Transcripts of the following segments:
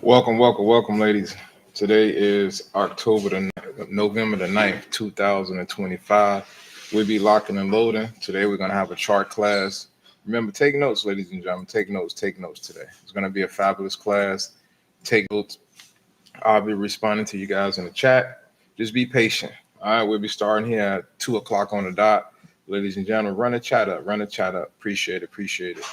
Welcome, ladies. Today is November the 9th, 2025. We'll be locking and loading. Today we're gonna have a chart class. Remember, take notes, ladies and gentlemen. Take notes today. It's gonna be a fabulous class. Take notes. I'll be responding to you guys in the chat. Just be patient. All right, we'll be starting here at 2 o'clock on the dot. Ladies and gentlemen, run the chat up. Run the chat up. Appreciate it.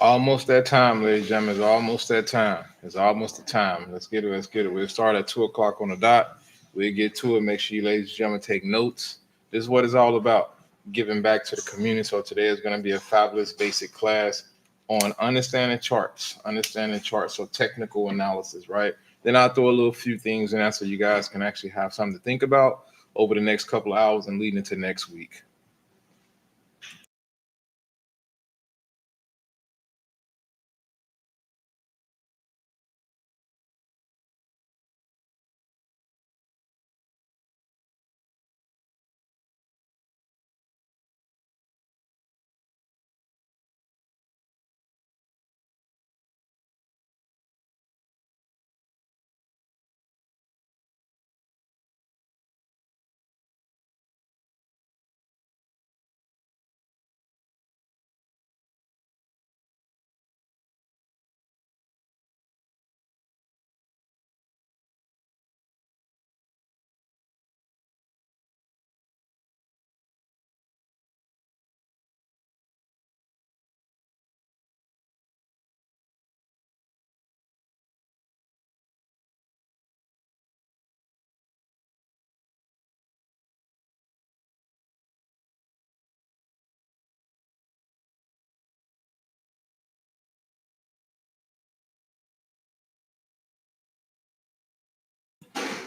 Almost that time, ladies and gentlemen. It's almost that time. It's almost the time. Let's get it. We'll start at 2 o'clock on the dot. We'll get to it. Make sure you, ladies and gentlemen, take notes. This is what it's all about. Giving back to the community. So today is going to be a fabulous basic class on understanding charts. So technical analysis, right? Then I'll throw a little few things in there so you guys can actually have something to think about over the next couple of hours and leading into next week.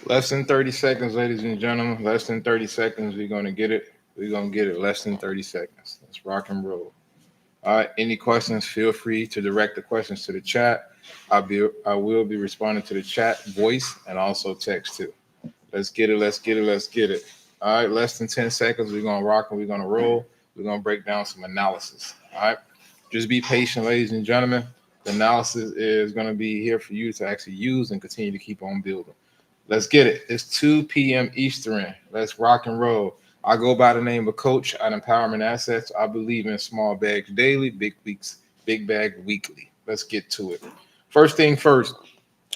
Less than 30 seconds, ladies and gentlemen. Less than 30 seconds. We're going to get it. We're going to get it. Less than 30 seconds. Let's rock and roll. All right. Any questions? Feel free to direct the questions to the chat. I will be responding to the chat voice and also text too. Let's get it. All right. Less than 10 seconds. We're going to rock and we're going to roll. We're going to break down some analysis. All right. Just be patient, ladies and gentlemen. The analysis is going to be here for you to actually use and continue to keep on building. Let's get it. It's 2 p.m. Eastern. Let's rock and roll. I go by the name of Coach at Empowerment Assets. I believe in small bags daily, big bag weekly. Let's get to it. First thing first,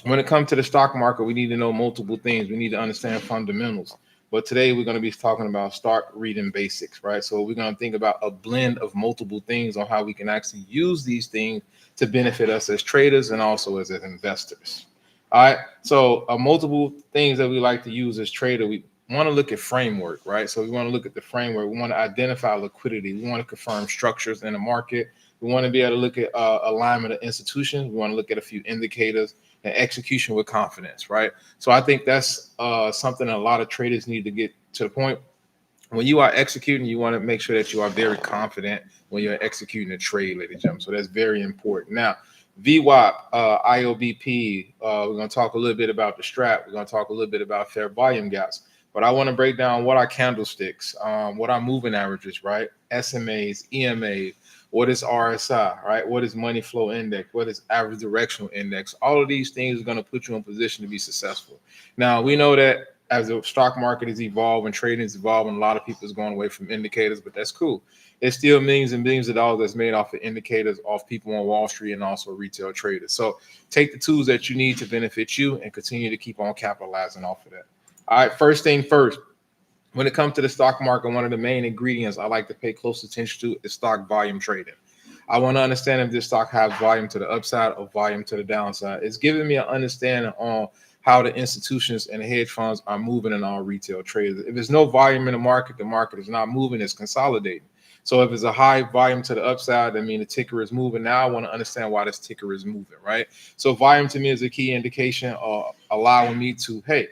when it comes to the stock market, we need to know multiple things. We need to understand fundamentals. But today we're going to be talking about start reading basics, right? So we're going to think about a blend of multiple things on how we can actually use these things to benefit us as traders and also as investors. All right. So multiple things that we like to use as trader. want to look at framework, right? So we want to look at the framework. We want to identify liquidity. We want to confirm structures in the market. We want to be able to look at alignment of institutions. We want to look at a few indicators and execution with confidence, right? So I think that's something a lot of traders need to get to the point. When you are executing, you want to make sure that you are very confident when you're executing a trade, ladies and gentlemen. So that's very important. Now, VWAP, IOPB, we're going to talk a little bit about the Strat. We're going to talk a little bit about fair volume gaps. But I want to break down what are candlesticks, what are moving averages, right? SMAs, EMAs, what is RSI, right? What is money flow index? What is average directional index? All of these things are going to put you in position to be successful. Now, we know that as the stock market is evolving, trading is evolving, a lot of people is going away from indicators, but that's cool. It's still millions and billions of dollars that's made off of indicators, off people on Wall Street and also retail traders. So take the tools that you need to benefit you and continue to keep on capitalizing off of that. All right, first thing first, when it comes to the stock market, one of the main ingredients I like to pay close attention to is stock volume trading. I want to understand if this stock has volume to the upside or volume to the downside. It's giving me an understanding on how the institutions and the hedge funds are moving in all retail traders. If there's no volume in the market is not moving, it's consolidating. So if it's a high volume to the upside, I mean the ticker is moving. Now I want to understand why this ticker is moving, right? So volume to me is a key indication, allowing me to, hey,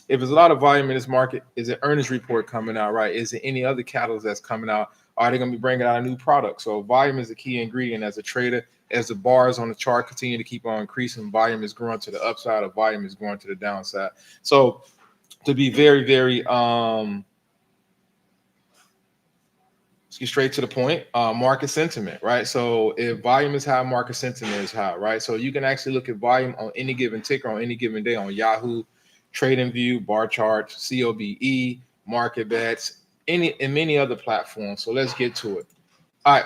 if there's a lot of volume in this market, is it earnings report coming out, right? Is there any other catalyst that's coming out? Are they going to be bringing out a new product? So volume is a key ingredient as a trader. As the bars on the chart continue to keep on increasing, volume is growing to the upside, or volume is going to the downside. So to be very, very, let's get straight to the point, market sentiment, right? So if volume is high, market sentiment is high, right? So you can actually look at volume on any given ticker on any given day on Yahoo, TradingView, bar charts, COBE, market bets, and many other platforms. So let's get to it. All right.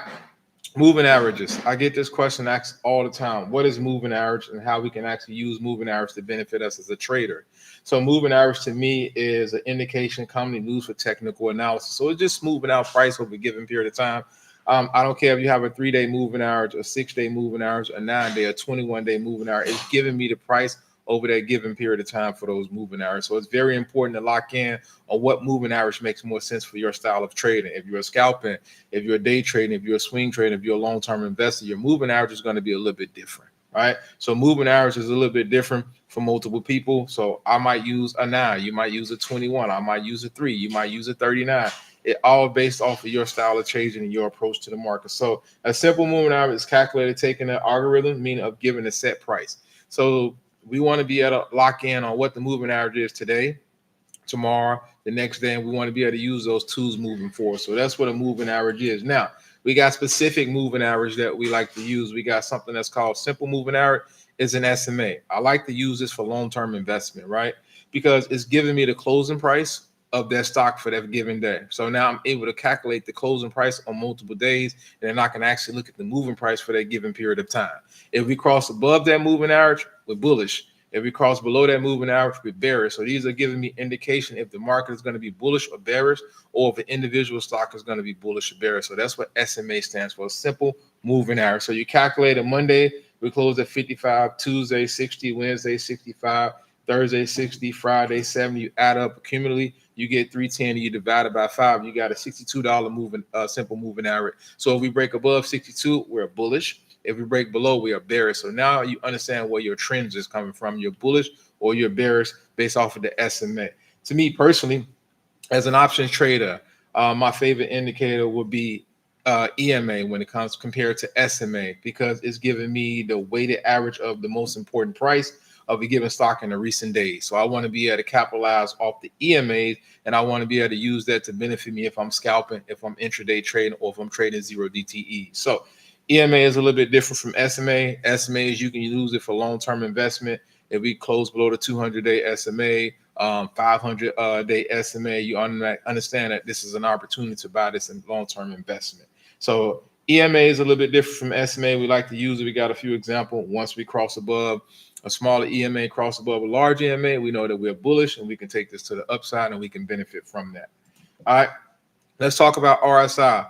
Moving averages. I get this question asked all the time. What is moving average and how we can actually use moving average to benefit us as a trader? So moving average to me is an indication company used for technical analysis. So it's just smoothing out price over a given period of time. I don't care if you have a 3-day moving average, a 6-day moving average, a 9-day, a 21-day moving average. It's giving me the price over that given period of time for those moving averages. So it's very important to lock in on what moving average makes more sense for your style of trading. If you're scalping, if you're day trading, if you're a swing trader, if you're a long-term investor, your moving average is going to be a little bit different, right? So moving average is a little bit different for multiple people. So I might use a 9, you might use a 21, I might use a 3, you might use a 39. It all based off of your style of trading and your approach to the market. So a simple moving average is calculated taking an algorithm, meaning of giving a set price. So we want to be able to lock in on what the moving average is today, tomorrow, the next day, and we want to be able to use those tools moving forward. So that's what a moving average is. Now, we got specific moving average that we like to use. We got something that's called simple moving average. It's an SMA. I like to use this for long-term investment, right? Because it's giving me the closing price of that stock for that given day. So now I'm able to calculate the closing price on multiple days, and then I can actually look at the moving price for that given period of time. If we cross above that moving average, we're bullish. If we cross below that moving average, we're bearish. So these are giving me indication if the market is going to be bullish or bearish, or if an individual stock is going to be bullish or bearish. So that's what SMA stands for, simple moving average. So you calculate a Monday, we close at 55, Tuesday 60, Wednesday 65, Thursday 60, Friday 70. You add up cumulatively, you get 310, you divide it by 5, you got a $62 moving simple moving average. So if we break above 62, we're bullish. If we break below, we are bearish. So now you understand where your trends is coming from. You're bullish or you're bearish based off of the SMA. To me personally, as an options trader, my favorite indicator would be EMA when it comes compared to SMA, because it's giving me the weighted average of the most important price of a given stock in the recent days. So I want to be able to capitalize off the EMAs, and I want to be able to use that to benefit me if I'm scalping, if I'm intraday trading, or if I'm trading 0 DTE. So EMA is a little bit different from SMA. SMA is you can use it for long-term investment. If we close below the 200-day SMA, 500-day SMA, you understand that this is an opportunity to buy this in long-term investment. So EMA is a little bit different from SMA. We like to use it. We got a few examples. Once we cross above a smaller EMA, cross above a large EMA, we know that we're bullish and we can take this to the upside and we can benefit from that. All right, let's talk about RSI.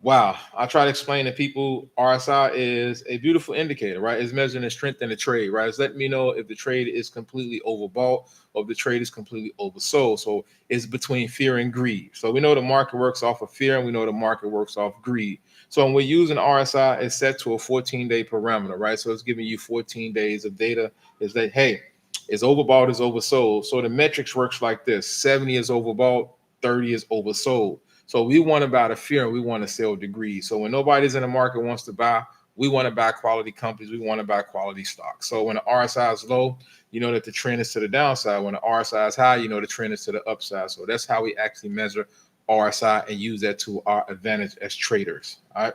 Wow. I try to explain to people RSI is a beautiful indicator, right? It's measuring the strength in the trade, right? It's letting me know if the trade is completely overbought or if the trade is completely oversold. So it's between fear and greed. So we know the market works off of fear and we know the market works off greed. So when we're using RSI, it's set to a 14-day parameter, right? So it's giving you 14 days of data. Is that, hey, it's overbought, is oversold. So the metrics works like this: 70 is overbought, 30 is oversold. So we want to buy the fear and we want to sell degrees. So when nobody's in the market wants to buy, we want to buy quality companies. We want to buy quality stocks. So when the RSI is low, you know that the trend is to the downside. When the RSI is high, you know the trend is to the upside. So that's how we actually measure RSI and use that to our advantage as traders. All right.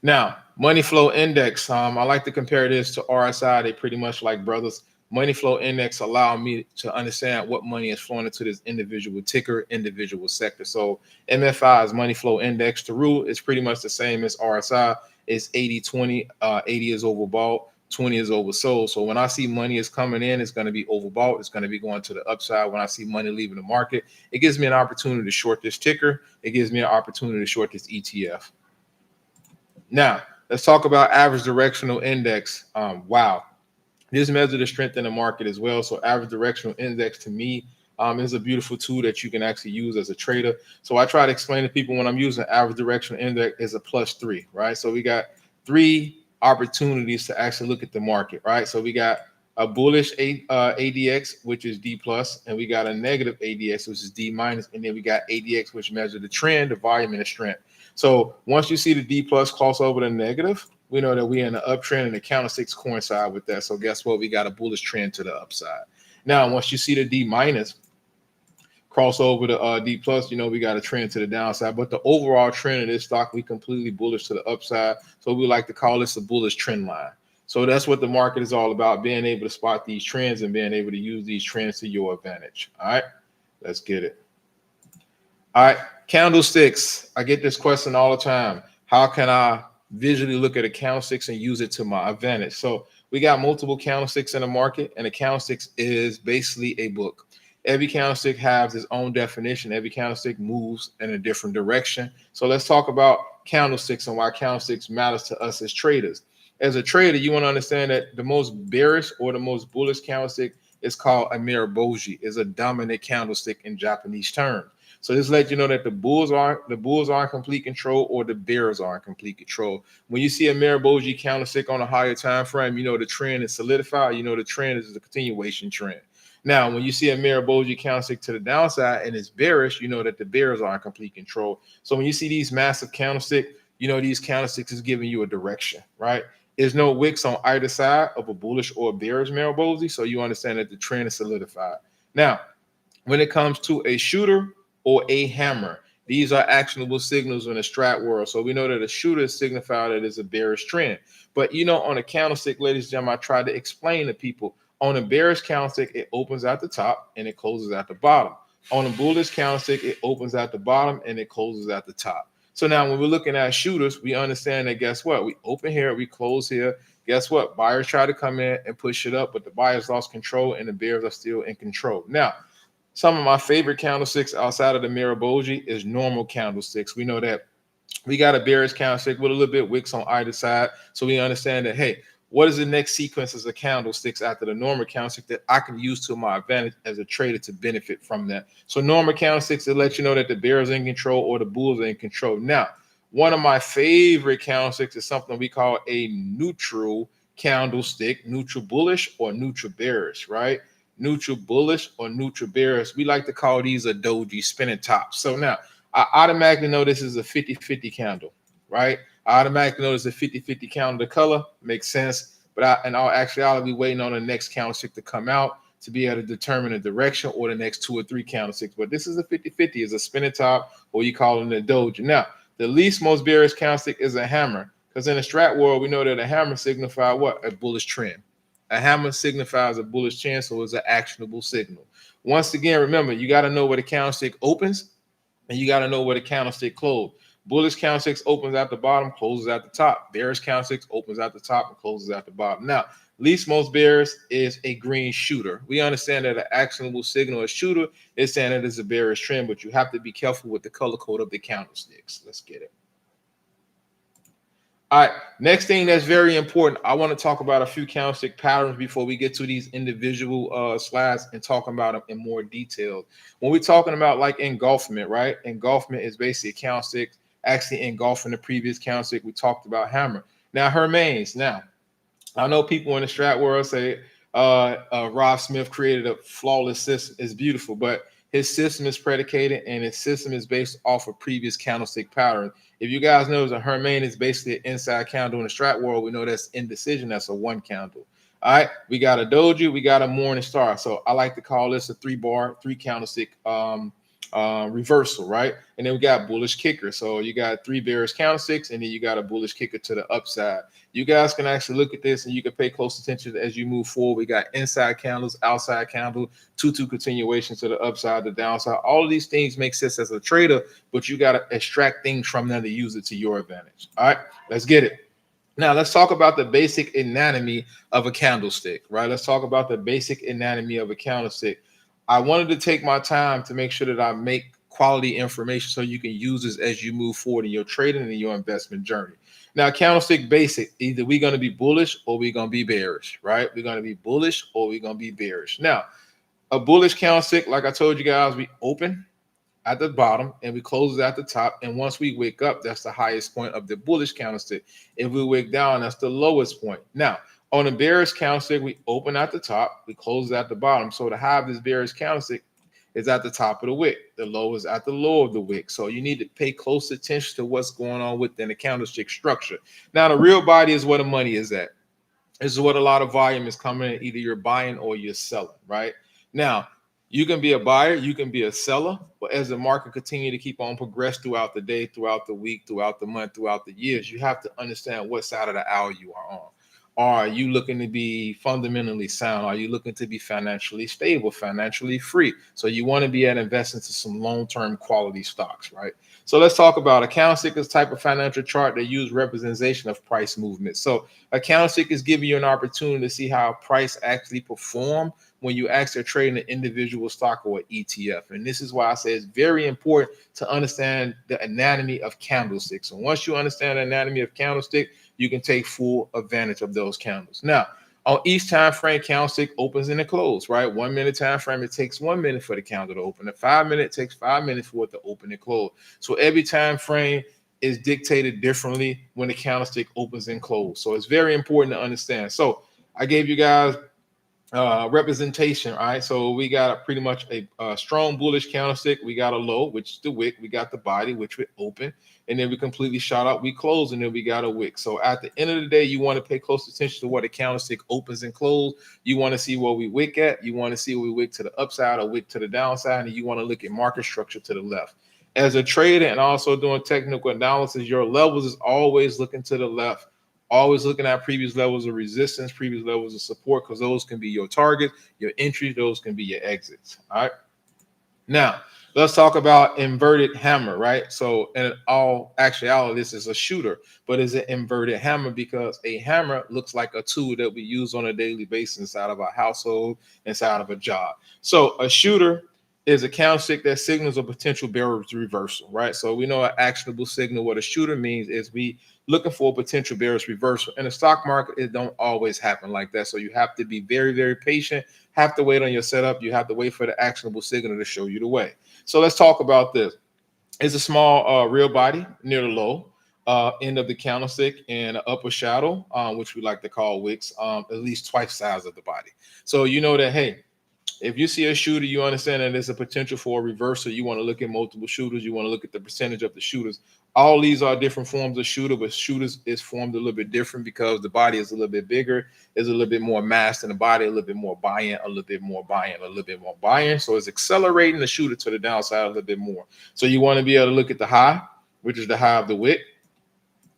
Now, money flow index. I like to compare this to RSI. They pretty much like brothers. Money flow index allow me to understand what money is flowing into this individual ticker, individual sector. So MFI is money flow index. The rule is pretty much the same as RSI. It's 80-20. 80 is overbought, 20 is oversold. So when I see money is coming in, it's going to be overbought. It's going to be going to the upside. When I see money leaving the market, it gives me an opportunity to short this ticker. It gives me an opportunity to short this ETF. Now, let's talk about average directional index. Wow. This measures the strength in the market as well. So average directional index to me is a beautiful tool that you can actually use as a trader. So I try to explain to people when I'm using average directional index is a +3, right? So we got 3 opportunities to actually look at the market, right? So we got a bullish ADX, which is D+, and we got a negative ADX, which is D-, and then we got ADX, which measures the trend, the volume, and the strength. So once you see the D+ cross over the negative, we know that we're in an uptrend and the candlesticks coincide with that. So guess what? We got a bullish trend to the upside. Now, once you see the D- cross over the D+, you know we got a trend to the downside. But the overall trend of this stock, we completely bullish to the upside. So we like to call this a bullish trend line. So that's what the market is all about, being able to spot these trends and being able to use these trends to your advantage. All right, let's get it. All right, candlesticks. I get this question all the time. How can I visually look at a candlesticks and use it to my advantage? So we got multiple candlesticks in the market, and a candlesticks is basically a book. Every candlestick has its own definition. Every candlestick moves in a different direction. So let's talk about candlesticks and why candlesticks matters to us as traders. As a trader, you want to understand that the most bearish or the most bullish candlestick is called a Mireboji, is a dominant candlestick in Japanese terms. So this lets you know that the bulls are in complete control or the bears are in complete control. When you see a Mireboji candlestick on a higher time frame, you know the trend is solidified. You know the trend is a continuation trend. Now, when you see a Mireboji candlestick to the downside and it's bearish, you know that the bears are in complete control. So when you see these massive candlesticks, you know these candlesticks is giving you a direction, right? There's no wicks on either side of a bullish or a bearish Mireboji, so you understand that the trend is solidified. Now, when it comes to a shooter or a hammer, these are actionable signals in the strat world. So we know that a shooter signifies that it's a bearish trend. But you know, on a candlestick, ladies and gentlemen, I try to explain to people on a bearish candlestick, it opens at the top and it closes at the bottom. On a bullish candlestick, it opens at the bottom and it closes at the top. So now when we're looking at shooters, we understand that guess what? We open here, we close here. Guess what? Buyers try to come in and push it up, but the buyers lost control and the bears are still in control. Now, some of my favorite candlesticks outside of the Mireboji is normal candlesticks. We know that we got a bearish candlestick with a little bit wicks on either side. So we understand that, hey, what is the next sequence of candlesticks after the normal candlestick that I can use to my advantage as a trader to benefit from that? So normal candlesticks that let you know that the bears are in control or the bulls are in control. Now, one of my favorite candlesticks is something we call a neutral candlestick, neutral bullish or neutral bearish, right? Neutral bullish or neutral bearish. We like to call these a doji, spinning tops. So now I automatically know this is a 50-50 candle, right? I automatically know it's a 50-50 candle. The color makes sense, but in all actuality, I'll be waiting on the next candlestick to come out to be able to determine the direction or the next 2 or 3 candlesticks. But this is a 50-50, is a spinning top, or you call it a doji. Now, the least most bearish candlestick is a hammer, because in the strat world, we know that a hammer signifies what? A bullish trend. A hammer signifies a bullish trend, so it's an actionable signal. Once again, remember, you got to know where the candlestick opens, and you got to know where the candlestick closes. Bullish candlesticks opens at the bottom, closes at the top. Bearish candlesticks opens at the top and closes at the bottom. Now, Least most bearish is a green shooter. We understand that an actionable signal, a shooter, is saying that it's a bearish trend, but you have to be careful with the color code of the candlesticks. Let's get it. All right, next thing that's very important, I want to talk about a few candlestick patterns before we get to these individual slides and talk about them in more detail. When we're talking about like engulfment, right? Engulfment is basically a candlestick actually engulfing the previous candlestick. We talked about hammer. Now, Hermes. Now, I know people in the strat world say Rob Smith created a flawless system. It's beautiful, but his system is predicated and his system is based off of previous candlestick patterns. If you guys know that Hermes is basically an inside candle in the strat world, we know that's indecision. That's a one candle. All right, we got a doji, we got a morning star. So I like to call this a three candlestick reversal, right? And then we got bullish kicker. So you got three bearish candlesticks, and then you got a bullish kicker to the upside. You guys can actually look at this and you can pay close attention as you move forward. We got inside candles, outside candle, two continuations to the upside, the downside. All of these things make sense as a trader, but you got to extract things from them to use it to your advantage. All right, let's get it. Now, let's talk about the basic anatomy of a candlestick, right? Let's talk about the basic anatomy of a candlestick. I wanted to take my time to make sure that I make quality information so you can use this as you move forward in your trading and your investment journey. Now, candlestick basic, either we're going to be bullish or we're going to be bearish, right? We're going to be bullish or we're going to be bearish. Now, a bullish candlestick, like I told you guys, we open at the bottom and we close it at the top. And once we wick up, that's the highest point of the bullish candlestick. If we wick down, that's the lowest point. Now, on a bearish candlestick, we open at the top, we close it at the bottom. So the high of this bearish candlestick is at the top of the wick. The low is at the low of the wick. So you need to pay close attention to what's going on within the candlestick structure. Now, the real body is where the money is at. This is what a lot of volume is coming in. Either you're buying or you're selling, right? Now, you can be a buyer, you can be a seller, but as the market continue to keep on progress throughout the day, throughout the week, throughout the month, throughout the years, you have to understand what side of the aisle you are on. Are you looking to be fundamentally sound? Are you looking to be financially stable, financially free? So you want to be investing to some long-term quality stocks, right? So let's talk about a candlestick is type of financial chart that use representation of price movement. So a candlestick is giving you an opportunity to see how price actually perform when you actually trade an individual stock or an ETF. And this is why I say it's very important to understand the anatomy of candlesticks. And once you understand the anatomy of candlestick, you can take full advantage of those candles. Now, on each time frame, candlestick opens and it closes, right? 1 minute time frame, it takes 1 minute for the candle to open. A 5 minute, it takes 5 minutes for it to open and close. So every time frame is dictated differently when the candlestick opens and closes. So it's very important to understand. So I gave you guys representation. All right, so we got pretty much a strong bullish candlestick. We got a low, which is the wick. We got the body, which we open, and then we completely shot up. We close, and then we got a wick. So at the end of the day, you want to pay close attention to what a candlestick opens and close. You want to see where we wick at. You want to see where we wick to the upside or wick to the downside, and you want to look at market structure to the left. As a trader and also doing technical analysis, your levels is always looking to the left. Always looking at previous levels of resistance, previous levels of support, because those can be your targets, your entries, those can be your exits. All right. Now, let's talk about inverted hammer, right? So in all actuality, this is a shooter, but it's an inverted hammer because a hammer looks like a tool that we use on a daily basis inside of our household, inside of a job. So a shooter is a candlestick that signals a potential bearish reversal, right? So we know an actionable signal. What a shooter means is we looking for a potential bearish reversal. In the stock market, it don't always happen like that. So you have to be very, very patient, have to wait on your setup. You have to wait for the actionable signal to show you the way. So let's talk about this. It's a small real body near the low end of the candlestick and an upper shadow, which we like to call wicks, at least twice the size of the body. So you know that, hey, if you see a shooter, you understand that there's a potential for a reversal. You want to look at multiple shooters. You want to look at the percentage of the shooters. All these are different forms of shooter, but shooters is formed a little bit different because the body is a little bit bigger, is a little bit more mass in the body, a little bit more buy-in, a little bit more buy-in, a little bit more buy-in. So it's accelerating the shooter to the downside a little bit more. So you want to be able to look at the high, which is the high of the wick.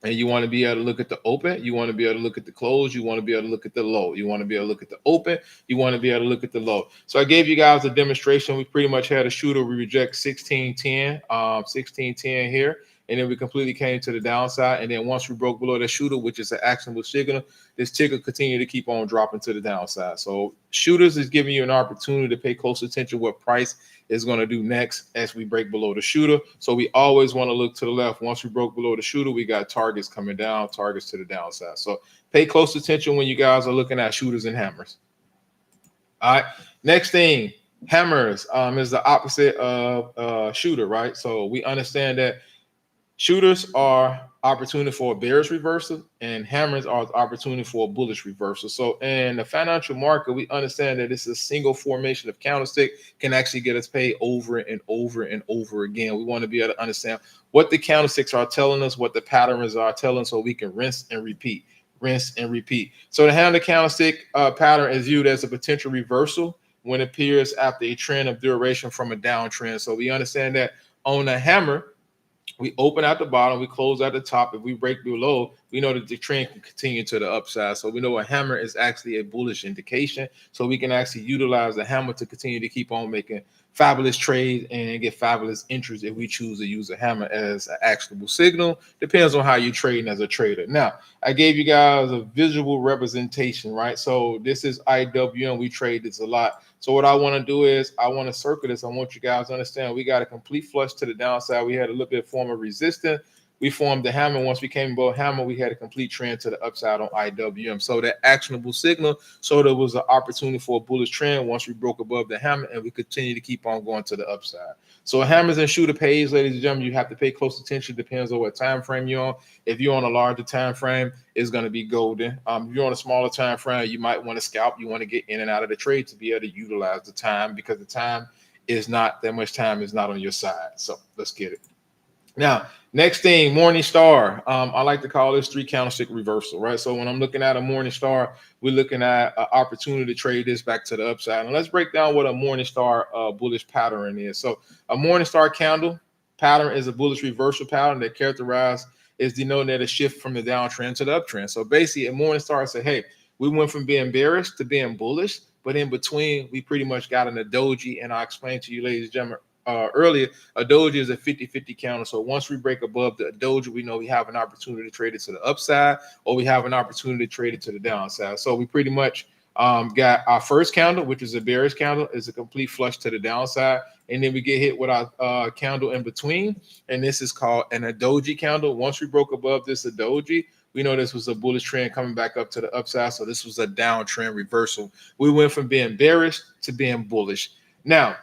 And you want to be able to look at the open. You want to be able to look at the close. You want to be able to look at the low. You want to be able to look at the open. You want to be able to look at the low. So I gave you guys a demonstration. We pretty much had a shooter. We reject 1610, 1610 here. and then we completely came to the downside. And then once we broke below the shooter, which is an actionable signal, this ticker continued to keep on dropping to the downside. So shooters is giving you an opportunity to pay close attention what price is going to do next as we break below the shooter. So we always want to look to the left. Once we broke below the shooter, we got targets coming down, targets to the downside. So pay close attention when you guys are looking at shooters and hammers. All right, next thing, hammers is the opposite of shooter, right? So we understand that shooters are opportunity for a bearish reversal, and hammers are opportunity for a bullish reversal. So in the financial market, we understand that this is a single formation of candlestick can actually get us paid over and over and over again. We want to be able to understand what the candlesticks are telling us, what the patterns are telling us, so we can rinse and repeat. Rinse and repeat. So the hammer candlestick pattern is viewed as a potential reversal when it appears after a trend of duration from a downtrend. So we understand that on the hammer, we open at the bottom, we close at the top. If we break below, we know that the trend can continue to the upside. So we know a hammer is actually a bullish indication. So we can actually utilize the hammer to continue to keep on making fabulous trades and get fabulous entries if we choose to use a hammer as an actionable signal. Depends on how you're trading as a trader. Now, I gave you guys a visual representation, right? So this is IWM. We trade this a lot. So what I want to do is I want to circle this. I want you guys to understand we got a complete flush to the downside. We had a little bit of form of resistance. We formed the hammer. Once we came above hammer, we had a complete trend to the upside on IWM. So that actionable signal, so there was an opportunity for a bullish trend once we broke above the hammer, and we continue to keep on going to the upside. So hammers and shooter pays, ladies and gentlemen, you have to pay close attention. Depends on what time frame you're on. If you're on a larger time frame, it's going to be golden. If you're on a smaller time frame, you might want to scalp. You want to get in and out of the trade to be able to utilize the time, because the time is not that much time is not on your side. So let's get it. Now, next thing, morning star. I like to call this 3 candlestick reversal, right? So when I'm looking at a morning star, we're looking at an opportunity to trade this back to the upside. And let's break down what a morning star bullish pattern is. So a morning star candle pattern is a bullish reversal pattern that characterized is denoting that a shift from the downtrend to the uptrend. So basically, a morning star said, hey, we went from being bearish to being bullish, but in between, we pretty much got in a doji. And I explained to you, ladies and gentlemen, earlier, a doji is a 50-50 counter. So once we break above the doji, we know we have an opportunity to trade it to the upside, or we have an opportunity to trade it to the downside. So we pretty much got our first candle, which is a bearish candle, is a complete flush to the downside. And then we get hit with our candle in between. And this is called an doji candle. Once we broke above this doji, we know this was a bullish trend coming back up to the upside. So this was a downtrend reversal. We went from being bearish to being bullish. Now,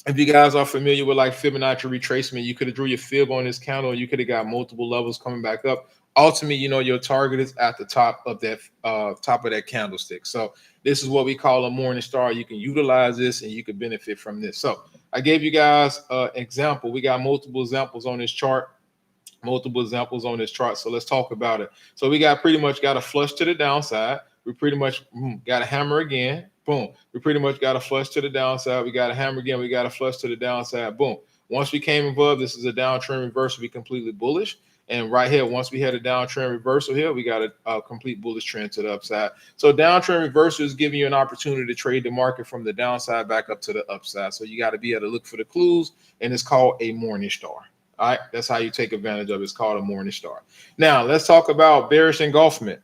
if you guys are familiar with like Fibonacci retracement, you could have drew your fib on this candle. You could have got multiple levels coming back up. Ultimately, you know, your target is at the top of that candlestick. So this is what we call a morning star. You can utilize this and you can benefit from this. So I gave you guys an example. We got multiple examples on this chart. So let's talk about it. So we pretty much got a flush to the downside. We pretty much got a hammer again. Boom. We pretty much got a flush to the downside. We got a hammer again. We got a flush to the downside. Boom. Once we came above, this is a downtrend reversal. We completely bullish. And right here, once we had a downtrend reversal here, we got a complete bullish trend to the upside. So downtrend reversal is giving you an opportunity to trade the market from the downside back up to the upside. So you got to be able to look for the clues, and it's called a morning star. All right, that's how you take advantage of it. It's called a morning star. Now, let's talk about bearish engulfment.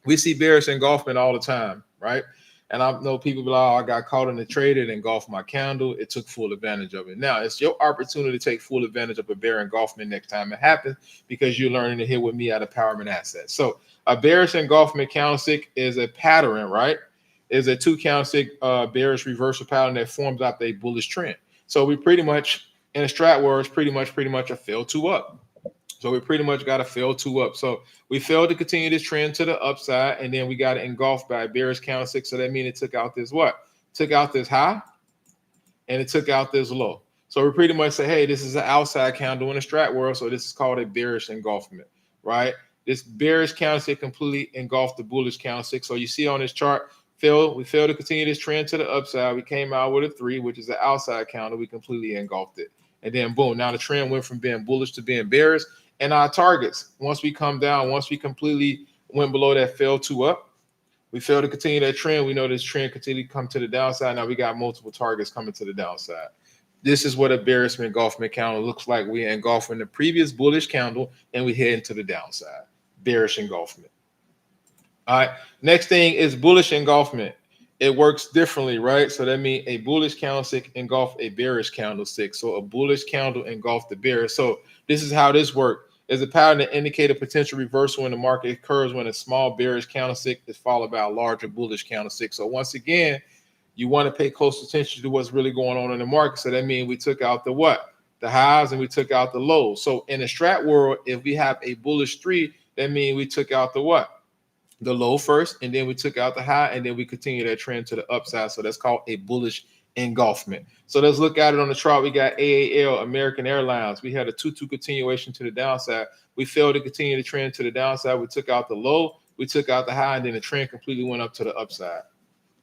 We see bearish engulfment all the time, right? And I know people be like, oh, I got caught in the trade, it engulfed my candle. It took full advantage of it. Now, it's your opportunity to take full advantage of a bear engulfment next time it happens, because you're learning to hit with me at Empowerment Assets. So a bearish engulfment candlestick is a pattern, right? Is a 2 candlestick bearish reversal pattern that forms out a bullish trend. So we pretty much, in a strat words, pretty much a fail 2 up. So we pretty much got a fail 2 up. So we failed to continue this trend to the upside, and then we got engulfed by a bearish candlestick. So that means it took out this what? Took out this high, and it took out this low. So we pretty much say, hey, this is an outside candle in the strat world. So this is called a bearish engulfment, right? This bearish candlestick completely engulfed the bullish candlestick. So you see on this chart, we failed to continue this trend to the upside. We came out with a 3, which is the outside candle. We completely engulfed it. And then boom, now the trend went from being bullish to being bearish. And our targets, once we come down, once we completely went below that fail 2 up, we failed to continue that trend. We know this trend continued to come to the downside. Now we got multiple targets coming to the downside. This is what a bearish engulfment candle looks like. We engulf in the previous bullish candle and we head into the downside. Bearish engulfment. All right. Next thing is bullish engulfment. It works differently, right? So that means a bullish candlestick engulf a bearish candlestick. So a bullish candle engulf the bearish. So this is how this works. Is a pattern that indicates a potential reversal in the market occurs when a small bearish candlestick is followed by a larger bullish candlestick. So once again, you want to pay close attention to what's really going on in the market. So that means we took out the what? The highs and we took out the lows. So in the strat world, if we have a bullish 3, that means we took out the what? The low first, and then we took out the high, and then we continue that trend to the upside. So that's called a bullish engulfment. So let's look at it on the chart. We got AAL, American Airlines. We had a 2-2 continuation to the downside. We failed to continue the trend to the downside. We took out the low, we took out the high, and then the trend completely went up to the upside.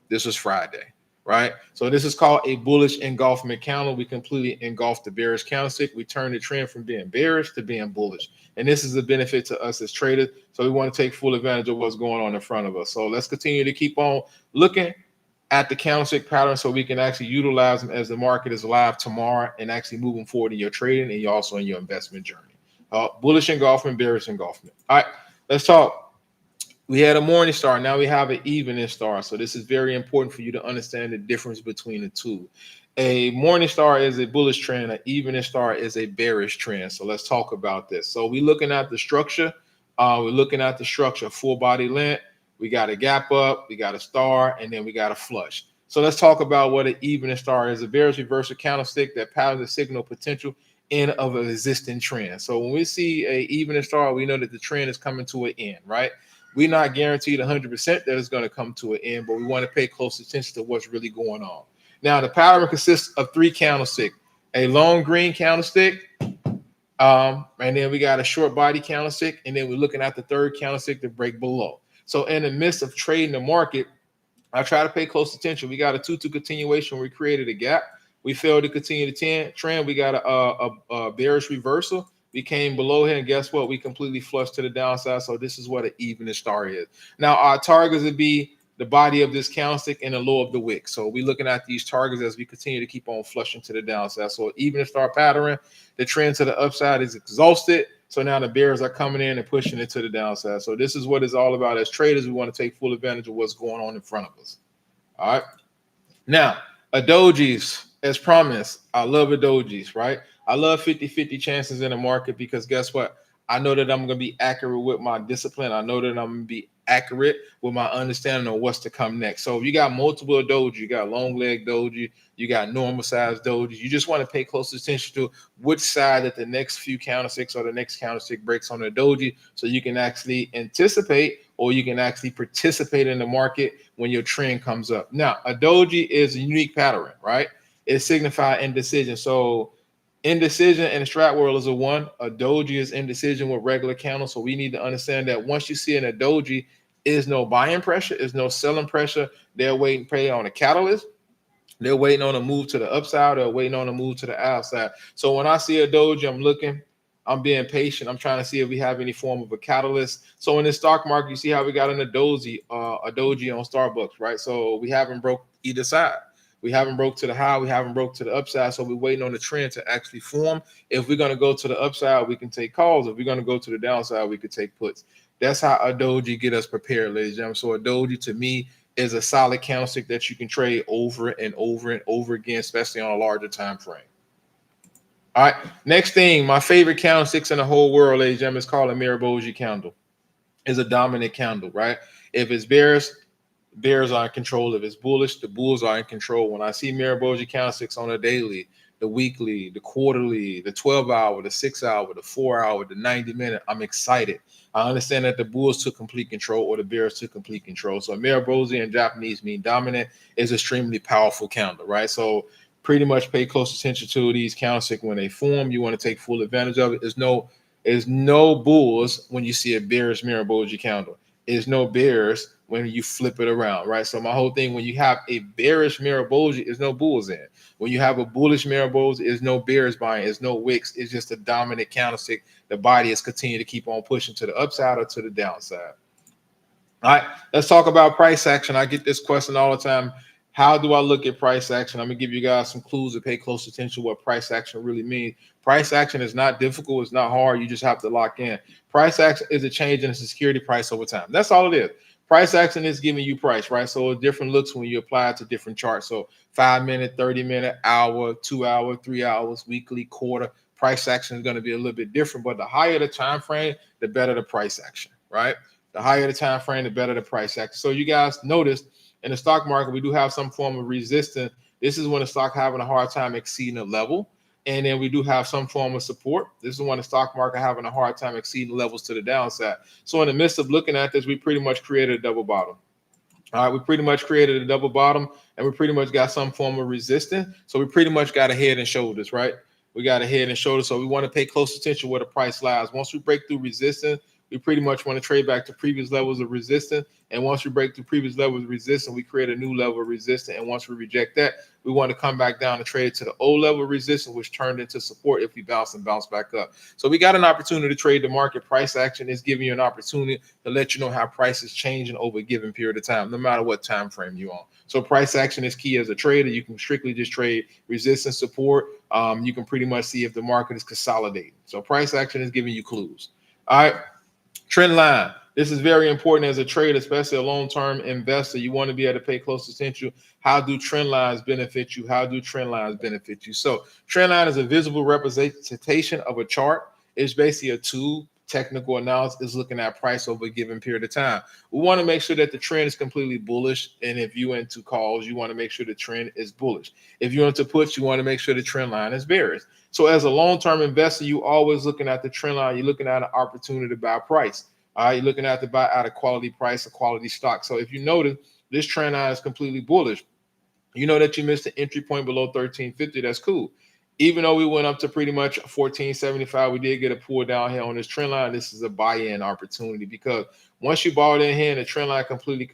This was Friday, right? So this is called a bullish engulfment candle. We completely engulfed the bearish candlestick. We turned the trend from being bearish to being bullish. And this is a benefit to us as traders. So we want to take full advantage of what's going on in front of us. So let's continue to keep on looking at the candlestick pattern so we can actually utilize them as the market is live tomorrow and actually moving forward in your trading and also in your investment journey. Bullish engulfment, bearish engulfment. All right, let's talk. We had a morning star. Now we have an evening star. So this is very important for you to understand the difference between the two. A morning star is a bullish trend. An evening star is a bearish trend. So let's talk about this. So we're looking at the structure. Full body length. We got a gap up. We got a star, and then we got a flush. So let's talk about what an evening star is. A bearish reversal candlestick that patterns the signal potential end of an existing trend. So when we see a evening star, we know that the trend is coming to an end, right? We're not guaranteed 100% that it's going to come to an end, but we want to pay close attention to what's really going on. Now, the pattern consists of 3 candlesticks, a long green candlestick, and then we got a short body candlestick, and then we're looking at the third candlestick to break below. So in the midst of trading the market, I try to pay close attention. We got a 2-2 continuation. We created a gap. We failed to continue the trend. We got a bearish reversal. We came below here, and guess what? We completely flushed to the downside. So this is what an evening star is. Now, our targets would be the body of this candlestick and the low of the wick. So we're looking at these targets as we continue to keep on flushing to the downside. So evening star pattern, the trend to the upside is exhausted. So now the bears are coming in and pushing it to the downside. So this is what it's all about. As traders, we want to take full advantage of what's going on in front of us. All right. Now, a dojis, as promised, I love a dojis, right? I love 50-50 chances in the market because guess what? I know that I'm going to be accurate with my discipline. I know that I'm going to be accurate with my understanding of what's to come next. So if you got multiple doji, you got long leg doji, you got normal size doji, you just want to pay close attention to which side that the next few candlesticks or the next candlestick breaks on the doji so you can actually anticipate or you can actually participate in the market when your trend comes up. Now, a doji is a unique pattern, right? It signifies indecision. So indecision in the strat world is a 1. A doji is indecision with regular candles. So we need to understand that once you see in a doji, is no buying pressure, is no selling pressure. They're waiting pay on a catalyst. They're waiting on a move to the upside. They're waiting on a move to the outside. So when I see a doji, I'm looking. I'm being patient. I'm trying to see if we have any form of a catalyst. So in the stock market, you see how we got in a doji on Starbucks, right? So we haven't broke either side. We haven't broke to the high. We haven't broke to the upside. So we're waiting on the trend to actually form. If we're going to go to the upside, we can take calls. If we're going to go to the downside, we could take puts. That's how a doji get us prepared, ladies and gentlemen. So a doji to me is a solid candlestick that you can trade over and over and over again, especially on a larger time frame. All right. Next thing, my favorite candlesticks in the whole world, ladies and gentlemen, is called a Miraboji candle. It's a dominant candle, right? If it's bearish, bears are in control. If it's bullish, the bulls are in control. When I see Miraboji candlesticks on a daily, the weekly, the quarterly, the 12-hour, the 6-hour, the 4-hour, the 90-minute, I'm excited. I understand that the bulls took complete control or the bears took complete control. So Miraboji in Japanese mean dominant is extremely powerful candle, right? So pretty much pay close attention to these candlesticks when they form. You want to take full advantage of it. There's no bulls when you see a bearish Miraboji candle. There's no bears when you flip it around, right? So my whole thing, when you have a bearish Miraboji, there's no bulls in. When you have a bullish Miraboji, there's no bears buying, there's no wicks. It's just a dominant candlestick. The body is continuing to keep on pushing to the upside or to the downside. All right, let's talk about price action. I get this question all the time. How do I look at price action? I'm gonna give you guys some clues to pay close attention to what price action really means. Price action is not difficult, it's not hard, you just have to lock in. Price action is a change in the security price over time. That's all it is. Price action is giving you price, right? So it different looks when you apply it to different charts. So 5 minute, 30 minute, hour, 2 hour, 3 hours, weekly, quarter. Price action is going to be a little bit different, but the higher the time frame, the better the price action, right? The higher the time frame, the better the price action. So you guys notice in the stock market, we do have some form of resistance. This is when the stock having a hard time exceeding a level. And then we do have some form of support. This is when the stock market having a hard time exceeding levels to the downside. So in the midst of looking at this, we pretty much created a double bottom. All right, we pretty much created a double bottom, and we pretty much got some form of resistance. So we pretty much got a head and shoulders, right? We got a head and shoulders. So we want to pay close attention where the price lies. Once we break through resistance, we pretty much want to trade back to previous levels of resistance. And once we break through previous levels of resistance, we create a new level of resistance. And once we reject that, we want to come back down and trade it to the old level of resistance, which turned into support if we bounce back up. So we got an opportunity to trade the market. Price action is giving you an opportunity to let you know how price is changing over a given period of time, no matter what time frame you're on. So price action is key as a trader. You can strictly just trade resistance, support. You can pretty much see if the market is consolidating. So price action is giving you clues. All right. Trend line. This is very important as a trader, especially a long-term investor. You want to be able to pay close attention. How do trend lines benefit you? How do trend lines benefit you? So trend line is a visible representation of a chart. It's basically a tool. Technical analysis is looking at price over a given period of time. We want to make sure that the trend is completely bullish. And if you're into calls, you want to make sure the trend is bullish. If you're into puts, you want to make sure the trend line is bearish. So as a long-term investor, you always looking at the trend line. You're looking at an opportunity to buy price. You're looking at to buy out a quality price, a quality stock. So if you notice, this trend line is completely bullish. You know that you missed the entry point below 1350. That's cool. Even though we went up to pretty much 1475, we did get a pull down here on this trend line. This is a buy-in opportunity because once you bought in here and the trend line completely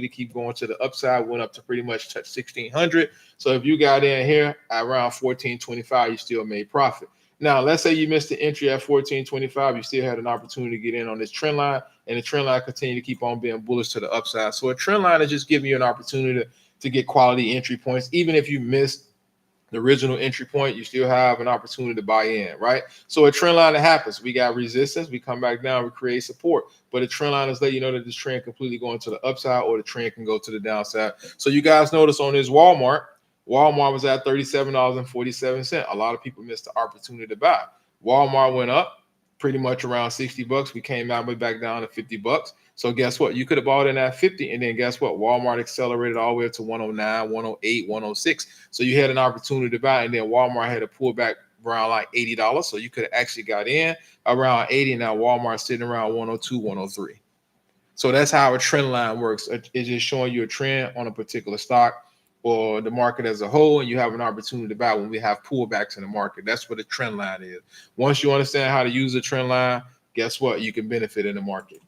keep going to the upside, went up to pretty much touch 1600. So if you got in here at around 1425, you still made profit. Now, let's say you missed the entry at 1425, you still had an opportunity to get in on this trend line, and the trend line continue to keep on being bullish to the upside. So a trend line is just giving you an opportunity to get quality entry points. Even if you missed the original entry point, you still have an opportunity to buy in, right? So a trend line that happens, we got resistance, we come back down, we create support. But a trend line is letting you know that this trend completely going to the upside or the trend can go to the downside. So you guys notice on this Walmart was at $37.47. A lot of people missed the opportunity to buy. Walmart went up pretty much around 60 bucks. We came out back down to 50 bucks. So guess what? You could have bought in at 50, and then guess what? Walmart accelerated all the way up to 109, 108, 106. So you had an opportunity to buy, and then Walmart had a pullback around like $80. So you could have actually got in around 80. Now Walmart's sitting around 102, 103. So that's how a trend line works. It's just showing you a trend on a particular stock or the market as a whole, and you have an opportunity to buy when we have pullbacks in the market. That's what a trend line is. Once you understand how to use a trend line, guess what? You can benefit in the market.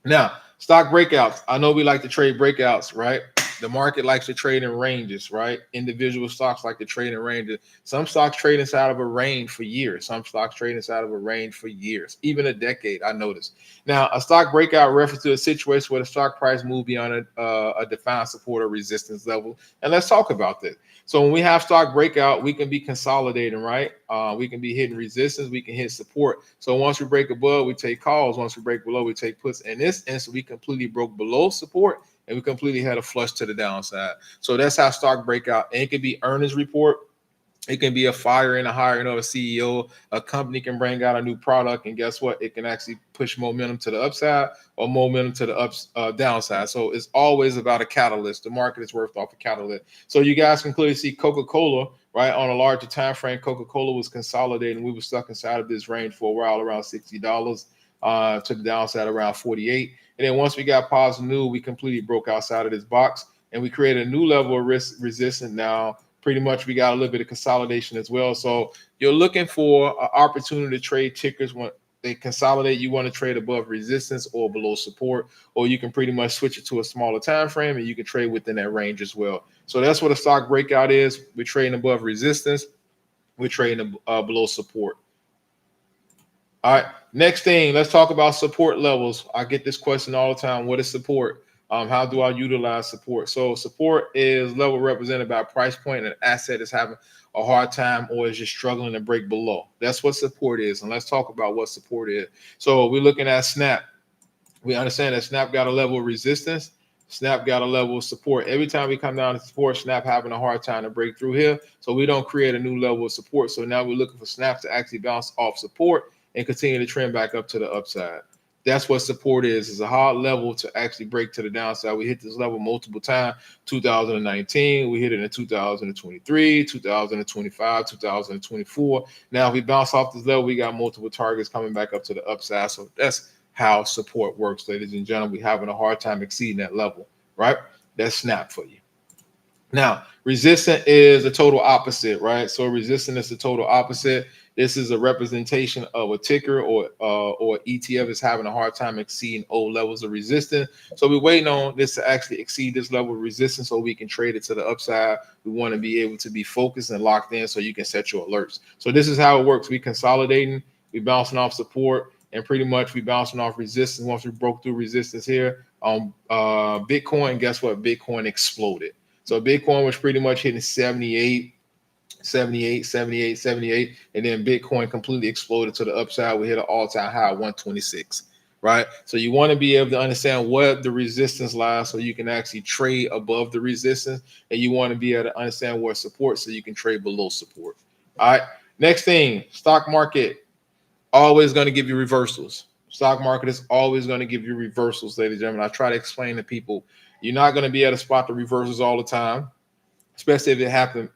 Now, stock breakouts. I know we like to trade breakouts, right? The market likes to trade in ranges, right? Individual stocks like to trade in ranges. Some stocks trade inside of a range for years. Some stocks trade inside of a range for years, even a decade, I noticed. Now, a stock breakout refers to a situation where the stock price moves beyond a defined support or resistance level. And let's talk about this. So when we have stock breakout, we can be consolidating, right? We can be hitting resistance. We can hit support. So once we break above, we take calls. Once we break below, we take puts. In this instance, we completely broke below support, and we completely had a flush to the downside. So that's how stock breakout. And it could be earnings report. It can be a firing, a hiring of a CEO. A company can bring out a new product, and guess what? It can actually push momentum to the upside or momentum to the downside. So it's always about a catalyst. The market is worth off a catalyst. So you guys can clearly see Coca-Cola, right? On a larger time frame, Coca-Cola was consolidating. We were stuck inside of this range for a while, around $60 to the downside around 48. And then once we got positive news, we completely broke outside of this box, and we created a new level of resistance. Now, pretty much we got a little bit of consolidation as well. So you're looking for an opportunity to trade tickers when they consolidate. You want to trade above resistance or below support, or you can pretty much switch it to a smaller time frame, and you can trade within that range as well. So that's what a stock breakout is. We're trading above resistance. We're trading below support. All right, next thing, let's talk about support levels. I get this question all the time. What is support? How do I utilize support? So support is level represented by a price point, and an asset is having a hard time or is just struggling to break below. That's what support is. And let's talk about what support is. So we're looking at Snap. We understand that Snap got a level of resistance. Snap got a level of support. Every time we come down to support, Snap having a hard time to break through here. So we don't create a new level of support. So now we're looking for Snap to actually bounce off support and continue to trend back up to the upside. That's what support is. It's a hard level to actually break to the downside. We hit this level multiple times. 2019, we hit it in 2023, 2025, 2024. Now, if we bounce off this level, we got multiple targets coming back up to the upside. So that's how support works, ladies and gentlemen. We're having a hard time exceeding that level, right? That's Snap for you. Now, resistance is the total opposite, right? So resistance is the total opposite. This is a representation of a ticker or ETF is having a hard time exceeding old levels of resistance. So we're waiting on this to actually exceed this level of resistance so we can trade it to the upside. We want to be able to be focused and locked in so you can set your alerts. So this is how it works. We consolidating, we bouncing off support, and pretty much we bouncing off resistance. Once we broke through resistance here on Bitcoin, guess what? Bitcoin exploded. So Bitcoin was pretty much hitting 78, and then Bitcoin completely exploded to the upside. We hit an all-time high of 126, right? So you want to be able to understand what the resistance lies so you can actually trade above the resistance, and you want to be able to understand where support so you can trade below support. All right, next thing, stock market, always going to give you reversals. Stock market is always going to give you reversals, ladies and gentlemen. I try to explain to people, you're not going to be able to spot the reversals all the time, especially if it happened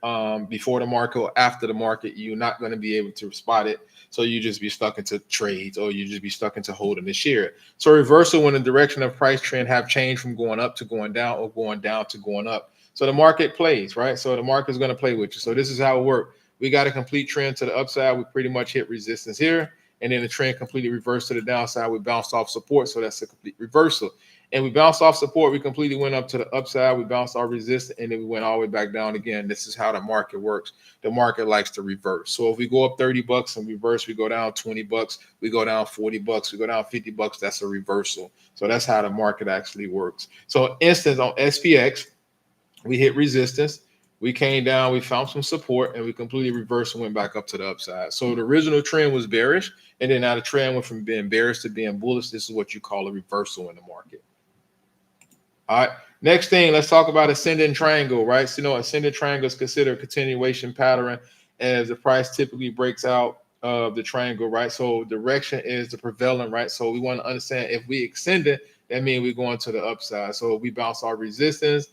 before the market or after the market. You're not going to be able to spot it. So you just be stuck into trades, or you just be stuck into holding the share. So reversal when the direction of price trend have changed from going up to going down or going down to going up. So the market plays, right? So the market is going to play with you. So this is how it works. We got a complete trend to the upside. We pretty much hit resistance here. And then the trend completely reversed to the downside. We bounced off support. So that's a complete reversal. And we bounced off support. We completely went up to the upside. We bounced our resistance, and then we went all the way back down again. This is how the market works. The market likes to reverse. So if we go up $30 and reverse, we go down $20, we go down $40, we go down $50. That's a reversal. So that's how the market actually works. So instance on SPX, we hit resistance. We came down, we found some support, and we completely reversed and went back up to the upside. So the original trend was bearish, and then now the trend went from being bearish to being bullish. This is what you call a reversal in the market. All right, next thing, let's talk about ascending triangle, right? So, ascending triangle is considered a continuation pattern as the price typically breaks out of the triangle, right? So direction is the prevailing, right? So we want to understand if we extend it, that means we're going to the upside. So if we bounce our resistance,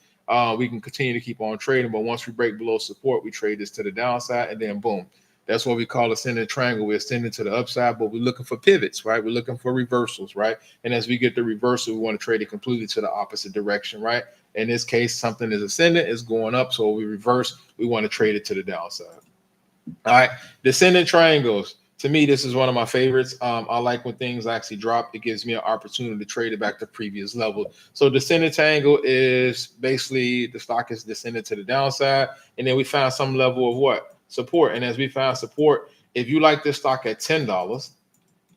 we can continue to keep on trading. But once we break below support, we trade this to the downside, and then boom. That's what we call ascending triangle. We're ascending to the upside, but we're looking for pivots, right? We're looking for reversals, right? And as we get the reversal, we want to trade it completely to the opposite direction, right? In this case, something is ascending, it's going up. So we reverse, we want to trade it to the downside. All right, descending triangles. To me, this is one of my favorites. I like when things actually drop. It gives me an opportunity to trade it back to previous level. So descending triangle is basically the stock is descending to the downside, and then we found some level of what? Support. And as we found support, if you like this stock at $10,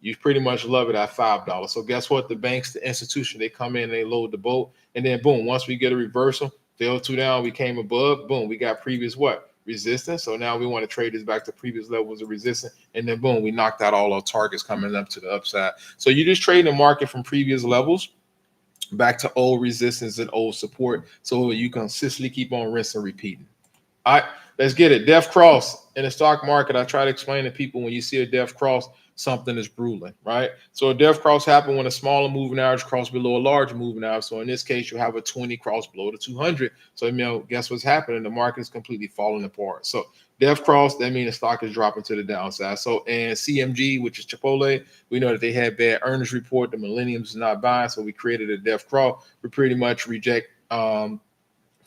you pretty much love it at $5. So guess what? The banks, the institution, they come in, they load the boat, and then boom, once we get a reversal, fell two down, we came above, boom, we got previous what? Resistance. So now we want to trade this back to previous levels of resistance, and then boom, we knocked out all our targets coming up to the upside. So you just trade the market from previous levels back to old resistance and old support, so you consistently keep on rinsing and repeating. All right, let's get it. Death cross in the stock market. I try to explain to people, when you see a death cross, something is brewing, right? So a death cross happens when a smaller moving average cross below a large moving average. So in this case, you have a 20 cross below the 200. So guess what's happening? The market is completely falling apart. So death cross, that means the stock is dropping to the downside. So and CMG, which is Chipotle, we know that they had bad earnings report. The millenniums is not buying, so we created a death cross. We pretty much reject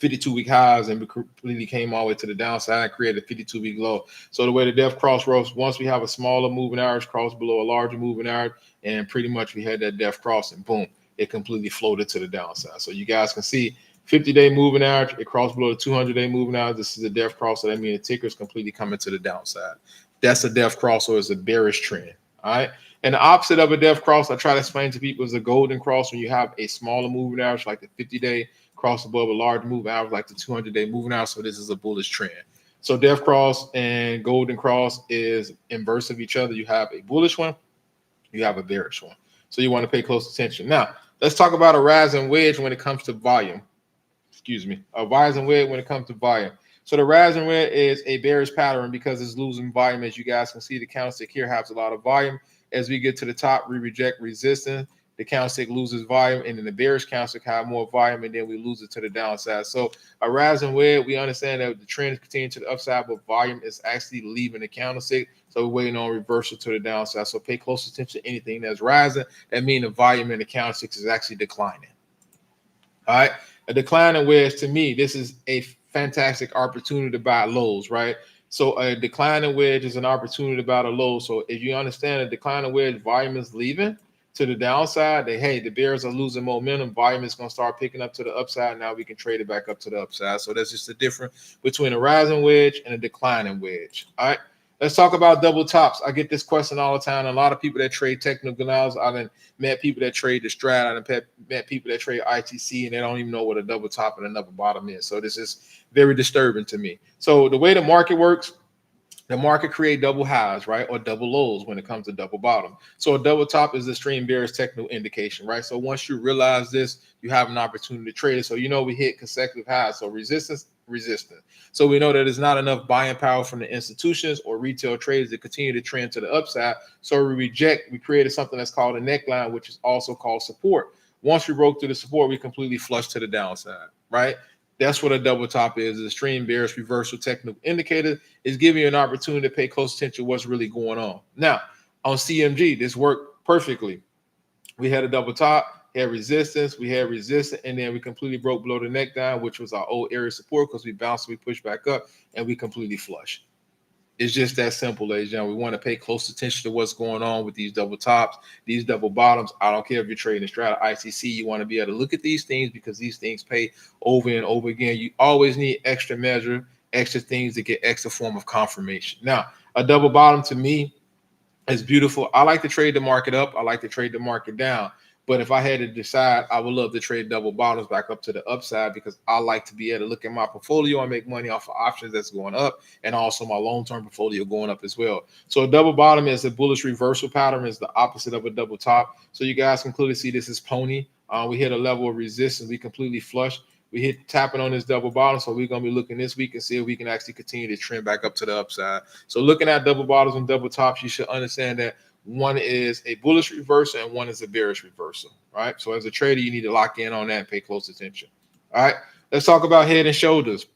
52-week highs and completely came all the way to the downside and created a 52-week low. So the way the death cross works, once we have a smaller moving average cross below a larger moving average, and pretty much we had that death cross, and boom, it completely floated to the downside. So you guys can see 50-day moving average, it crossed below the 200-day moving average. This is a death cross, so that means the ticker is completely coming to the downside. That's a death cross, or it's a bearish trend. All right. And the opposite of a death cross, I try to explain to people, is a golden cross when you have a smaller moving average, like the 50-day cross above a large moving average, like the 200-day moving average. So this is a bullish trend. So death cross and golden cross is inverse of each other. You have a bullish one, you have a bearish one. So you want to pay close attention. Now, let's talk about a rising wedge when it comes to volume. Excuse me, a rising wedge when it comes to volume. So the rising wedge is a bearish pattern because it's losing volume. As you guys can see, the candlestick here has a lot of volume. As we get to the top, we reject resistance. The candlestick loses volume, and then the bearish candlestick have more volume, and then we lose it to the downside. So a rising wedge, we understand that the trend is continuing to the upside, but volume is actually leaving the candlestick. So we're waiting on reversal to the downside. So pay close attention to anything that's rising. That means the volume in the candlestick is actually declining. All right. A declining wedge, to me, this is a fantastic opportunity to buy lows, right? So a declining wedge is an opportunity to buy a low. So if you understand a declining wedge, volume is leaving to the downside, that hey, the bears are losing momentum, volume is going to start picking up to the upside. Now we can trade it back up to the upside. So that's just the difference between a rising wedge and a declining wedge. All right. Let's talk about double tops. I get this question all the time. A lot of people that trade technical analysis, I've met people that trade the Strat. I've met people that trade ITC, and they don't even know what a double top and a double bottom is. So this is very disturbing to me. So the way the market works, the market create double highs, right, or double lows when it comes to double bottom. So a double top is the extreme bearish technical indication, right? So once you realize this, you have an opportunity to trade it. So you know we hit consecutive highs. So resistance. So we know that there's not enough buying power from the institutions or retail traders to continue to trend to the upside. So we created something that's called a neckline, which is also called support. Once we broke through the support, we completely flushed to the downside, right? That's what a double top is. The extreme bearish reversal technical indicator is giving you an opportunity to pay close attention to what's really going on. Now, on CMG, this worked perfectly. We had a double top, had resistance, and then we completely broke below the neckline, which was our old area support, because we bounced, we pushed back up, and we completely flushed. It's just that simple, ladies and gentlemen. We want to pay close attention to what's going on with these double tops, these double bottoms. I don't care if you're trading Strat or ICC. You want to be able to look at these things because these things pay over and over again. You always need extra measure, extra things to get extra form of confirmation. Now, a double bottom to me is beautiful. I like to trade the market up. I like to trade the market down. But if I had to decide, I would love to trade double bottoms back up to the upside because I like to be able to look at my portfolio and make money off of options that's going up and also my long-term portfolio going up as well. So a double bottom is a bullish reversal pattern, is the opposite of a double top. So you guys can clearly see this is pony. We hit a level of resistance. We completely flushed. We hit tapping on this double bottom. So we're going to be looking this week and see if we can actually continue to trend back up to the upside. So looking at double bottoms and double tops, you should understand that one is a bullish reversal and one is a bearish reversal, right? So as a trader, you need to lock in on that and pay close attention. All right, let's talk about head and shoulders.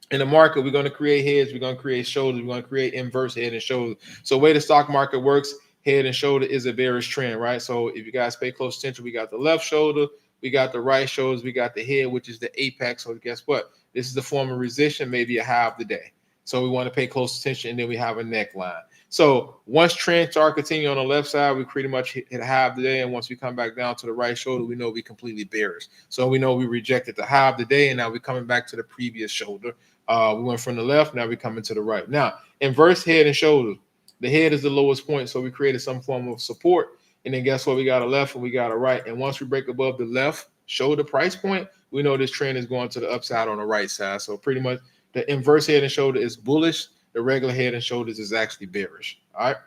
In the market, we're going to create heads, we're going to create shoulders, we're going to create inverse head and shoulders. So the way the stock market works, head and shoulder is a bearish trend, right? So if you guys pay close attention, we got the left shoulder, we got the right shoulders, we got the head, which is the apex. So guess what? This is the form of resistance, maybe a high of the day. So we want to pay close attention, and then we have a neckline. So once trends start continuing on the left side, we pretty much hit high of the day. And once we come back down to the right shoulder, we know we completely bearish. So we know we rejected the high of the day, and now we're coming back to the previous shoulder. We went from the left, now we're coming to the right. Now, inverse head and shoulders. The head is the lowest point, so we created some form of support. And then guess what? We got a left and we got a right. And once we break above the left shoulder price point, we know this trend is going to the upside on the right side. So pretty much the inverse head and shoulder is bullish. The regular head and shoulders is actually bearish. All right.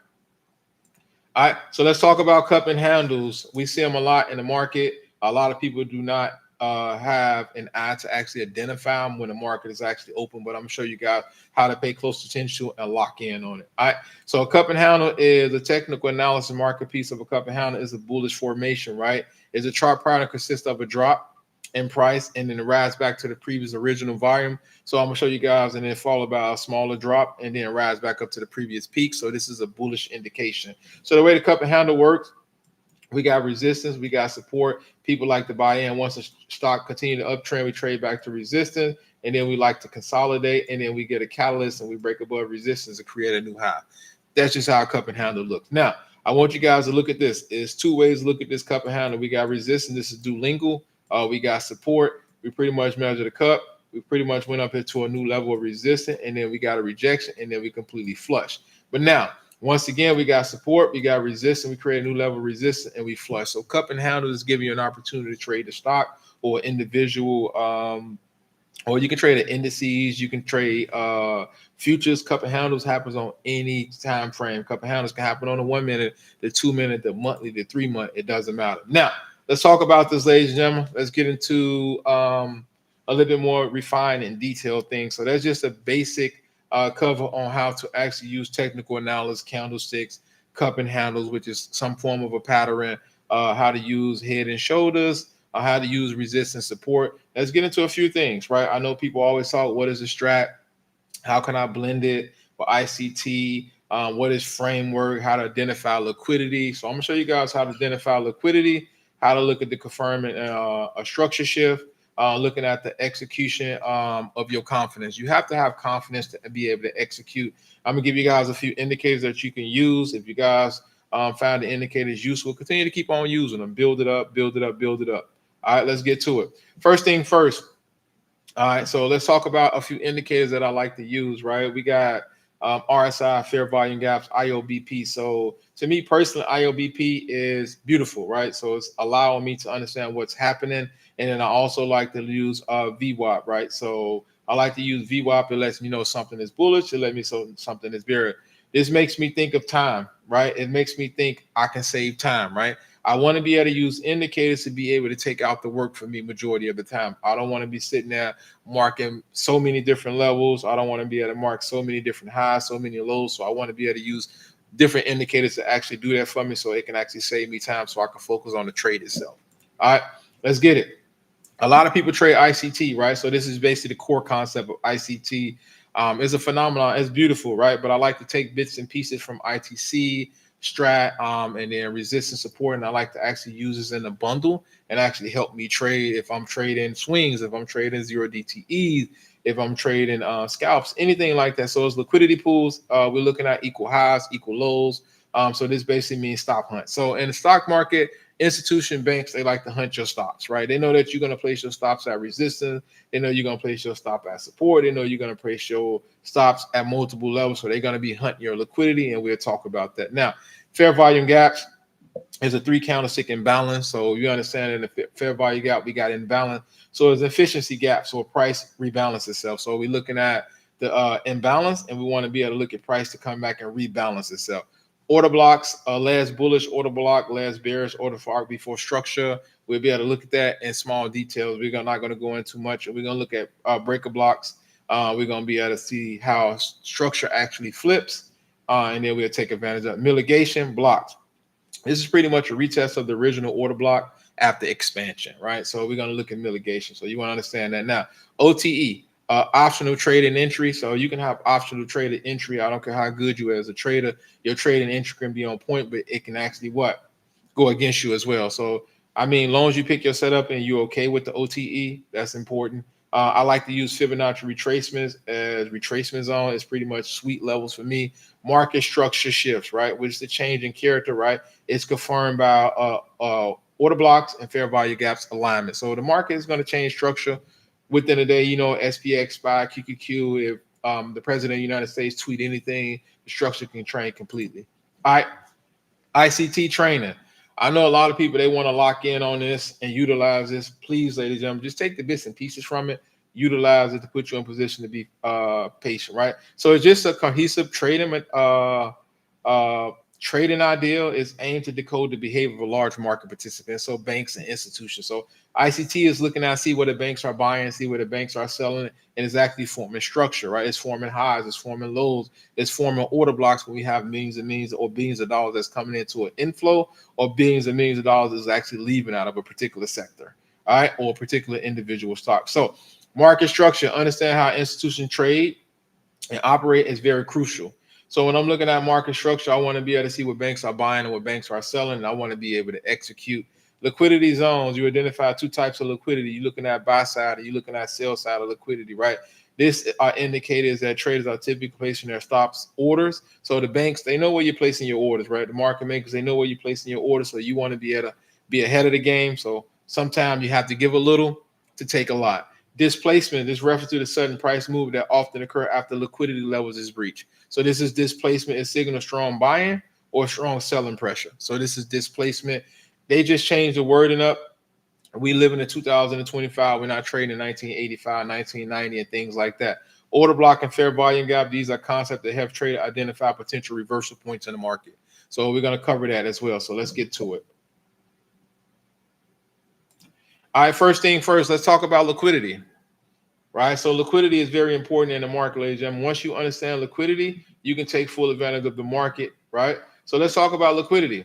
All right. So let's talk about cup and handles. We see them a lot in the market. A lot of people do not have an eye to actually identify them when the market is actually open, but I'm gonna show you guys how to pay close attention and lock in on it. All right. So a cup and handle is a technical analysis market piece of a cup and handle is a bullish formation, right? Is a chart pattern consists of a drop in price and then a rise back to the previous original volume. So I'm gonna show you guys, and then followed by a smaller drop and then rise back up to the previous peak. So this is a bullish indication. So the way the cup and handle works, we got resistance, we got support. People like to buy in. Once the stock continue to uptrend, we trade back to resistance, and then we like to consolidate, and then we get a catalyst and we break above resistance to create a new high. That's just how a cup and handle looks. Now, I want you guys to look at this. There's two ways to look at this cup and handle. We got resistance. This is duolingual. We got support. We pretty much measure the cup. We pretty much went up into a new level of resistance, and then we got a rejection, and then we completely flush. But now, Once again, we got support, we got resistance, we create a new level of resistance, and we flush. So cup and handle is giving you an opportunity to trade the stock or individual, or you can trade the indices, you can trade futures. Cup and handles happens on any time frame. Cup and handles can happen on the 1 minute, the 2 minute, the monthly, the 3 month. It doesn't matter. Now, let's talk about this, ladies and gentlemen. Let's get into a little bit more refined and detailed things. So that's just a basic cover on how to actually use technical analysis, candlesticks, cup and handles, which is some form of a pattern, how to use head and shoulders, how to use resistance support. Let's get into a few things, right? I know people always talk, what is a strat? How can I blend it with ICT? What is framework? How to identify liquidity? So I'm gonna show you guys how to identify liquidity, how to look at the confirming a structure shift, looking at the execution of your confidence. You have to have confidence to be able to execute. I'm gonna give you guys a few indicators that you can use. If you guys found the indicators useful, continue to keep on using them. Build it up, build it up, build it up. All right, let's get to it. First thing first. All right, so let's talk about a few indicators that I like to use, right? We got RSI, fair volume gaps, IOBP. So to me personally, IOBP is beautiful, right? So it's allowing me to understand what's happening. And then I also like to use VWAP, right? So I like to use VWAP. It lets me know something is bullish. It lets me know something is bearish. This makes me think of time, right? It makes me think I can save time, right? I want to be able to use indicators to be able to take out the work for me majority of the time. I don't want to be sitting there marking so many different levels. I don't want to be able to mark so many different highs, so many lows. So I want to be able to use different indicators to actually do that for me so it can actually save me time so I can focus on the trade itself. All right, let's get it. A lot of people trade ICT, right? So this is basically the core concept of ICT. It's a phenomenon. It's beautiful, right? But I like to take bits and pieces from ITC, Strat, and then resistance support, and I like to actually use this in a bundle and actually help me trade if I'm trading swings, if I'm trading zero DTEs, if I'm trading scalps, anything like that. So it's liquidity pools. We're looking at equal highs, equal lows. So this basically means stop hunt. So in the stock market, institution banks, they like to hunt your stops, right? They know that you're going to place your stops at resistance. They know you're going to place your stop at support. They know you're going to place your stops at multiple levels. So they're going to be hunting your liquidity, and we'll talk about that. Now, fair volume gaps is a 3 candlestick imbalance. So you understand in the fair value gap, we got imbalance. So it's an efficiency gap. So price rebalance itself. So we're looking at the imbalance, and we want to be able to look at price to come back and rebalance itself. Order blocks, last bullish order block, last bearish order for before structure. We'll be able to look at that in small details. We're not going to go into much. We're going to look at breaker blocks. We're going to be able to see how structure actually flips, and then we'll take advantage of mitigation blocks. This is pretty much a retest of the original order block after expansion, right? So we're going to look at mitigation. So you want to understand that now. OTE. Optional trade and entry. So you can have optional trade and entry. I don't care how good you are as a trader. Your trade and entry can be on point, but it can actually go against you as well. So I mean, long as you pick your setup and you're okay with the OTE, that's important. I like to use Fibonacci retracements as retracement zone. It's pretty much sweet levels for me. Market structure shifts, right? Which is the change in character, right? It's confirmed by order blocks and fair value gaps alignment. So the market is going to change structure within a day. SPX, SPY, QQQ, if the president of the United States tweet anything, the structure can train completely. All right, ICT training. I know a lot of people, they want to lock in on this and utilize this. Please, ladies and gentlemen, just take the bits and pieces from it, utilize it to put you in position to be patient, right? So it's just a cohesive trading trading ideal is aimed to decode the behavior of a large market participant, so banks and institutions. So ICT is looking at see where the banks are buying, see where the banks are selling, and it's actually forming structure, right? It's forming highs, it's forming lows, it's forming order blocks when we have millions and millions or billions of dollars that's coming into an inflow, or billions and millions of dollars is actually leaving out of a particular sector, all right, or a particular individual stock. So market structure, understand how institutions trade and operate is very crucial. So when I'm looking at market structure, I want to be able to see what banks are buying and what banks are selling, and I want to be able to execute. Liquidity zones, you identify 2 types of liquidity. You're looking at buy side or you're looking at sell side of liquidity, right? This are indicators that traders are typically placing their stops orders. So the banks, they know where you're placing your orders, right? The market makers, they know where you're placing your orders. So you want to be able to be ahead of the game. So sometimes you have to give a little to take a lot. Displacement is referred to the sudden price move that often occur after liquidity levels is breached. So this is displacement. It signals strong buying or strong selling pressure. So this is displacement. They just changed the wording up. We live in the 2025. We're not trading in 1985, 1990, and things like that. Order block and fair volume gap. These are concepts that help traders identify potential reversal points in the market. So we're going to cover that as well. So let's get to it. All right, first thing first, let's talk about liquidity, right? So liquidity is very important in the market, ladies and gentlemen. Once you understand liquidity, you can take full advantage of the market, right? So let's talk about liquidity.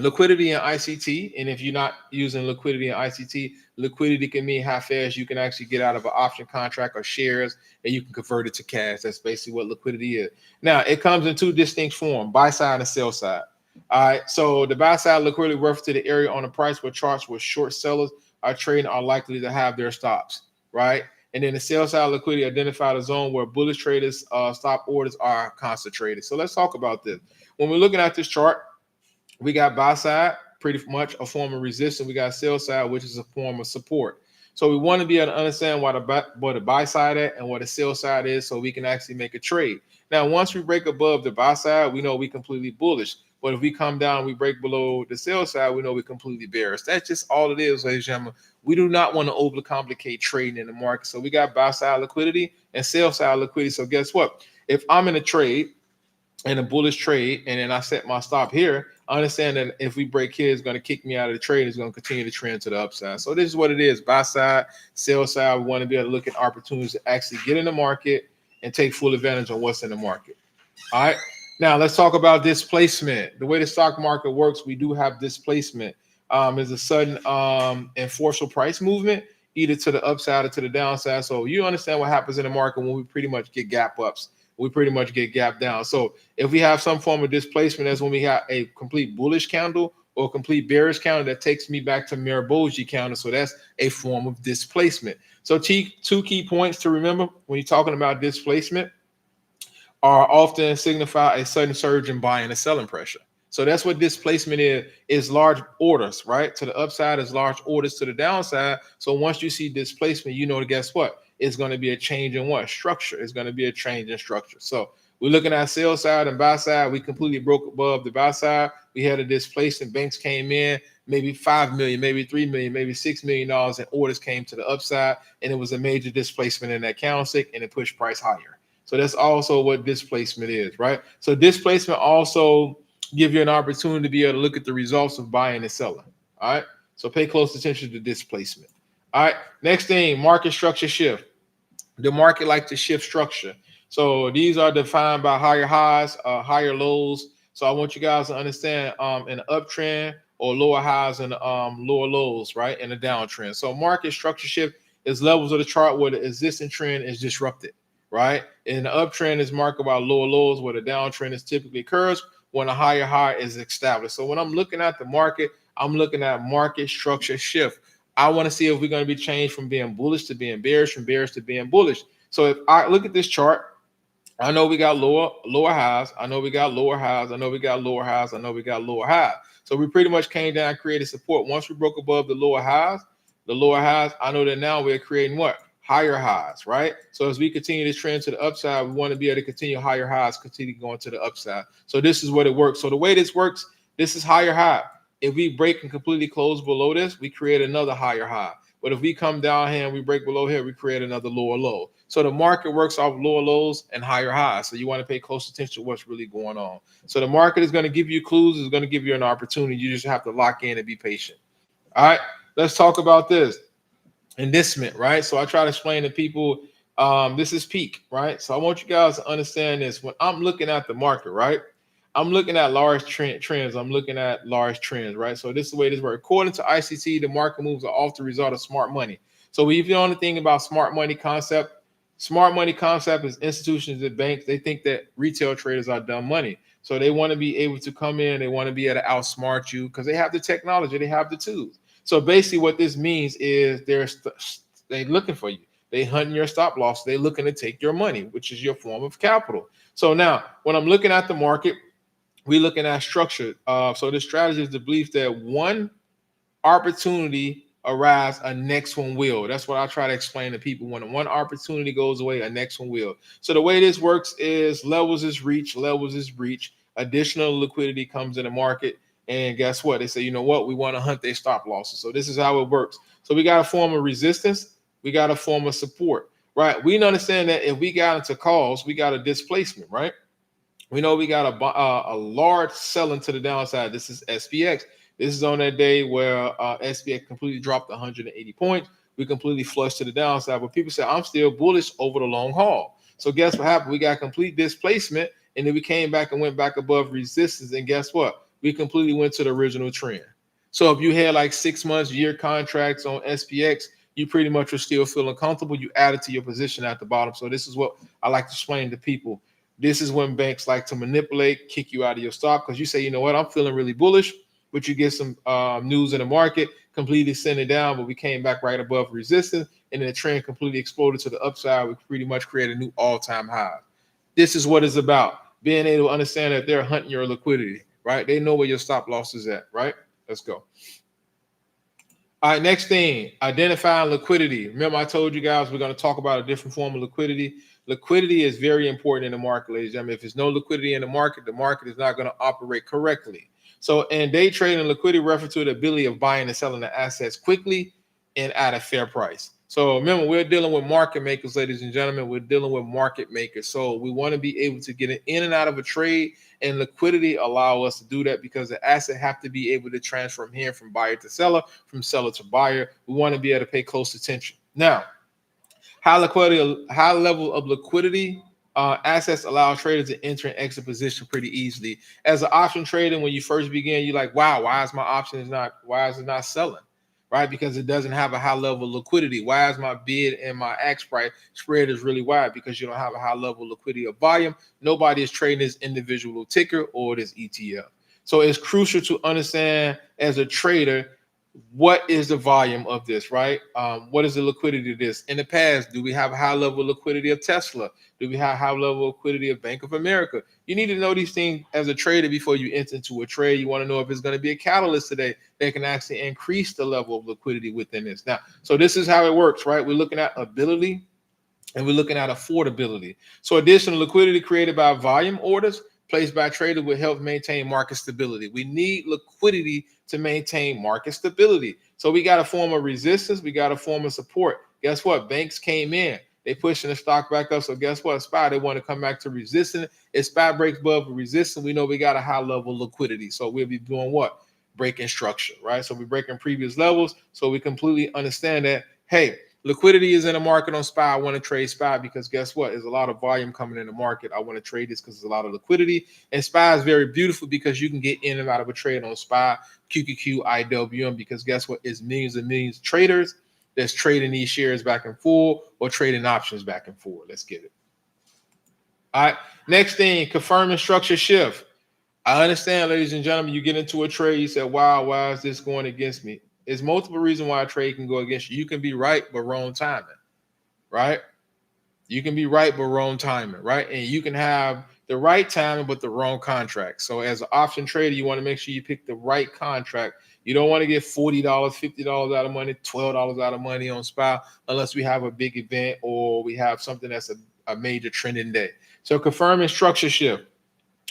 Liquidity in ICT, and if you're not using liquidity in ICT, liquidity can mean how fast you can actually get out of an option contract or shares, and you can convert it to cash. That's basically what liquidity is. Now, it comes in two distinct forms, buy side and sell side. All right, so the buy side liquidity refers to the area on the price where charts where short sellers are trading are likely to have their stops, right? And then the sell side liquidity identified a zone where bullish traders stop orders are concentrated. So let's talk about this. When we're looking at this chart, we got buy side, pretty much a form of resistance. We got sell side, which is a form of support. So we want to be able to understand what the buy side at and what the sell side is, so we can actually make a trade. Now, once we break above the buy side, we know we completely bullish. But if we come down, we break below the sell side, we know we're completely bearish. That's just all it is, ladies and gentlemen. We do not want to overcomplicate trading in the market. So we got buy side liquidity and sell side liquidity. So guess what? If I'm in a trade, in a bullish trade, and then I set my stop here, I understand that if we break here, it's going to kick me out of the trade. It's going to continue to trend to the upside. So this is what it is. Buy side, sell side. We want to be able to look at opportunities to actually get in the market and take full advantage of what's in the market. All right. Now let's talk about displacement. The way the stock market works, we do have displacement. Is a sudden and forceful price movement, either to the upside or to the downside. So you understand what happens in the market when we pretty much get gap ups. We pretty much get gap down. So if we have some form of displacement, that's when we have a complete bullish candle or a complete bearish candle that takes me back to Maribogi candle. So that's a form of displacement. So two key points to remember when you're talking about displacement are often signify a sudden surge in buying and selling pressure. So that's what displacement is large orders, right? To the upside is large orders to the downside. So once you see displacement, you know, guess what? It's going to be a change in what? Structure. It's going to be a change in structure. So we're looking at sell side and buy side. We completely broke above the buy side. We had a displacement. Banks came in, maybe 5 million, maybe 3 million, maybe $6 million, and orders came to the upside. And it was a major displacement in that candlestick, and it pushed price higher. So that's also what displacement is, right? So displacement also give you an opportunity to be able to look at the results of buying and selling. All right. So pay close attention to displacement. All right. Next thing, market structure shift. The market likes to shift structure. So these are defined by higher highs, higher lows. So I want you guys to understand an uptrend or lower highs and lower lows, right? And a downtrend. So market structure shift is levels of the chart where the existing trend is disrupted, right? And the uptrend is marked by lower lows, where the downtrend is typically occurs when a higher high is established. So when I'm looking at the market, I'm looking at market structure shift. I want to see if we're going to be changed from being bullish to being bearish, from bearish to being bullish. So if I look at this chart, I know we got lower highs. I know we got lower highs. I know we got lower highs. I know we got lower highs. So we pretty much came down, created support. Once we broke above the lower highs, I know that now we're creating what? Higher highs, right? So as we continue this trend to the upside, we want to be able to continue higher highs, continue going to the upside. So this is what it works. So the way this works, this is higher high. If we break and completely close below this, we create another higher high. But if we come down here and we break below here, we create another lower low. So the market works off lower lows and higher highs. So you want to pay close attention to what's really going on. So the market is going to give you clues. It's going to give you an opportunity. You just have to lock in and be patient. All right, let's talk about this. Indicement, right? So I try to explain to people, this is peak, right? So I want you guys to understand this. When I'm looking at the market, right? I'm looking at large trends. I'm looking at large trends, right? So this is the way this works. According to ICT, the market moves are often the result of smart money. So if you know anything about smart money concept is institutions and banks. They think that retail traders are dumb money. So they want to be able to come in. They want to be able to outsmart you because they have the technology. They have the tools. So basically what this means is they're looking for you. They hunting your stop loss. They're looking to take your money, which is your form of capital. So now when I'm looking at the market, we're looking at structure. So the strategy is the belief that one opportunity arise, a next one will. That's what I try to explain to people. When one opportunity goes away, a next one will. So the way this works is levels is reached, levels is breached, additional liquidity comes in the market, and guess what? They say, you know what? We want to hunt their stop losses. So this is how it works. So we got a form of resistance, we got a form of support, right? We understand that if we got into calls, we got a displacement, right? We know we got a large selling to the downside. This is SPX. This is on that day where SPX completely dropped 180 points. We completely flushed to the downside. But people say, I'm still bullish over the long haul. So guess what happened? We got complete displacement, and then we came back and went back above resistance. And guess what? We completely went to the original trend. So if you had like 6 months, year contracts on SPX, you pretty much are still feeling comfortable. You added to your position at the bottom. So this is what I like to explain to people. This is when banks like to manipulate, kick you out of your stock because you say, you know what, I'm feeling really bullish, but you get some news in the market, completely send it down, but we came back right above resistance, and then the trend completely exploded to the upside. We pretty much created a new all-time high. This is what it's about, being able to understand that they're hunting your liquidity, right? They know where your stop loss is at, right? Let's go. All right, next thing, identifying liquidity. Remember, I told you guys we're going to talk about a different form of liquidity. Liquidity is very important in the market, ladies and gentlemen. If there's no liquidity in the market is not going to operate correctly. So in day trading, liquidity refers to the ability of buying and selling the assets quickly and at a fair price. So remember, we're dealing with market makers, ladies and gentlemen. We're dealing with market makers. So we want to be able to get in and out of a trade, and liquidity allow us to do that because the asset have to be able to transfer from here, from buyer to seller, from seller to buyer. We want to be able to pay close attention. Now, high level of liquidity assets allow traders to enter and exit position pretty easily. As an option trader, when you first begin, you're like, wow, why is it not selling? Right? Because it doesn't have a high level of liquidity. Why is my bid and my ask price spread is really wide? Because you don't have a high level of liquidity of volume. Nobody is trading this individual ticker or this ETF. So it's crucial to understand as a trader, what is the volume of this, right? What is the liquidity of this? In the past, do we have a high level of liquidity of Tesla? Do we have high level of liquidity of Bank of America? You need to know these things as a trader before you enter into a trade. You want to know if it's going to be a catalyst today that can actually increase the level of liquidity within this. Now, so this is how it works, right? We're looking at ability and we're looking at affordability. So additional liquidity created by volume orders placed by traders will help maintain market stability. We need liquidity to maintain market stability. So we got a form of resistance. We got a form of support. Guess what? Banks came in. They pushing the stock back up. So guess what? SPY, they want to come back to resistance. If SPY breaks above resistance, we know we got a high level of liquidity. So we'll be doing what? Breaking structure, right? So we're breaking previous levels. So we completely understand that, hey, liquidity is in the market on SPY. I want to trade SPY because guess what? There's a lot of volume coming in the market. I want to trade this because there's a lot of liquidity. And SPY is very beautiful because you can get in and out of a trade on SPY, QQQ, IWM, because guess what? It's millions and millions of traders that's trading these shares back and forth or trading options back and forth. Let's get it. All right. Next thing, confirming structure shift. I understand, ladies and gentlemen, you get into a trade, you say, wow, why is this going against me? There's multiple reasons why a trade can go against you. You can be right, but wrong timing, right? You can be right, but wrong timing, right? And you can have the right timing, but the wrong contract. So as an option trader, you want to make sure you pick the right contract. You don't want to get $40, $50 out of money, $12 out of money on SPY unless we have a big event or we have something that's a major trending day. So confirming structure shift.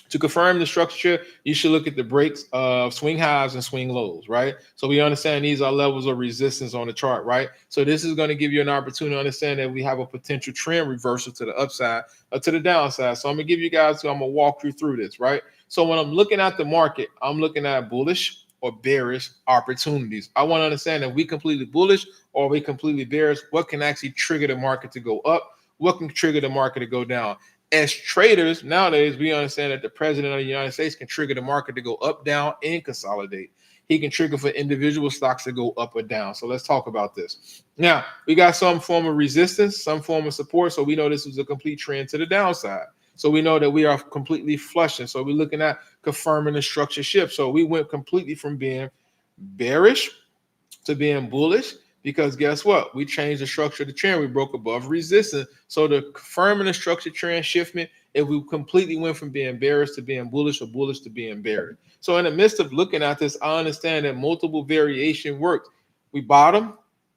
To confirm the structure, you should look at the breaks of swing highs and swing lows, right? So we understand these are levels of resistance on the chart, right? So this is going to give you an opportunity to understand that we have a potential trend reversal to the upside or to the downside. So I'm going to give you guys, I'm going to walk you through this, right? So when I'm looking at the market, I'm looking at bullish or bearish opportunities. I want to understand that we completely bullish or we completely bearish. What can actually trigger the market to go up? What can trigger the market to go down? As traders, nowadays, we understand that the president of the United States can trigger the market to go up, down, and consolidate. He can trigger for individual stocks to go up or down. So let's talk about this. Now, we got some form of resistance, some form of support. So we know this was a complete trend to the downside. So we know that we are completely flushing. So we're looking at confirming the structure shift. So we went completely from being bearish to being bullish. Because guess what? We changed the structure of the trend. We broke above resistance. So the confirming the structure trend shiftment, if we completely went from being bearish to being bullish or bullish to being bearish. So in the midst of looking at this, I understand that multiple variation works. We bottomed,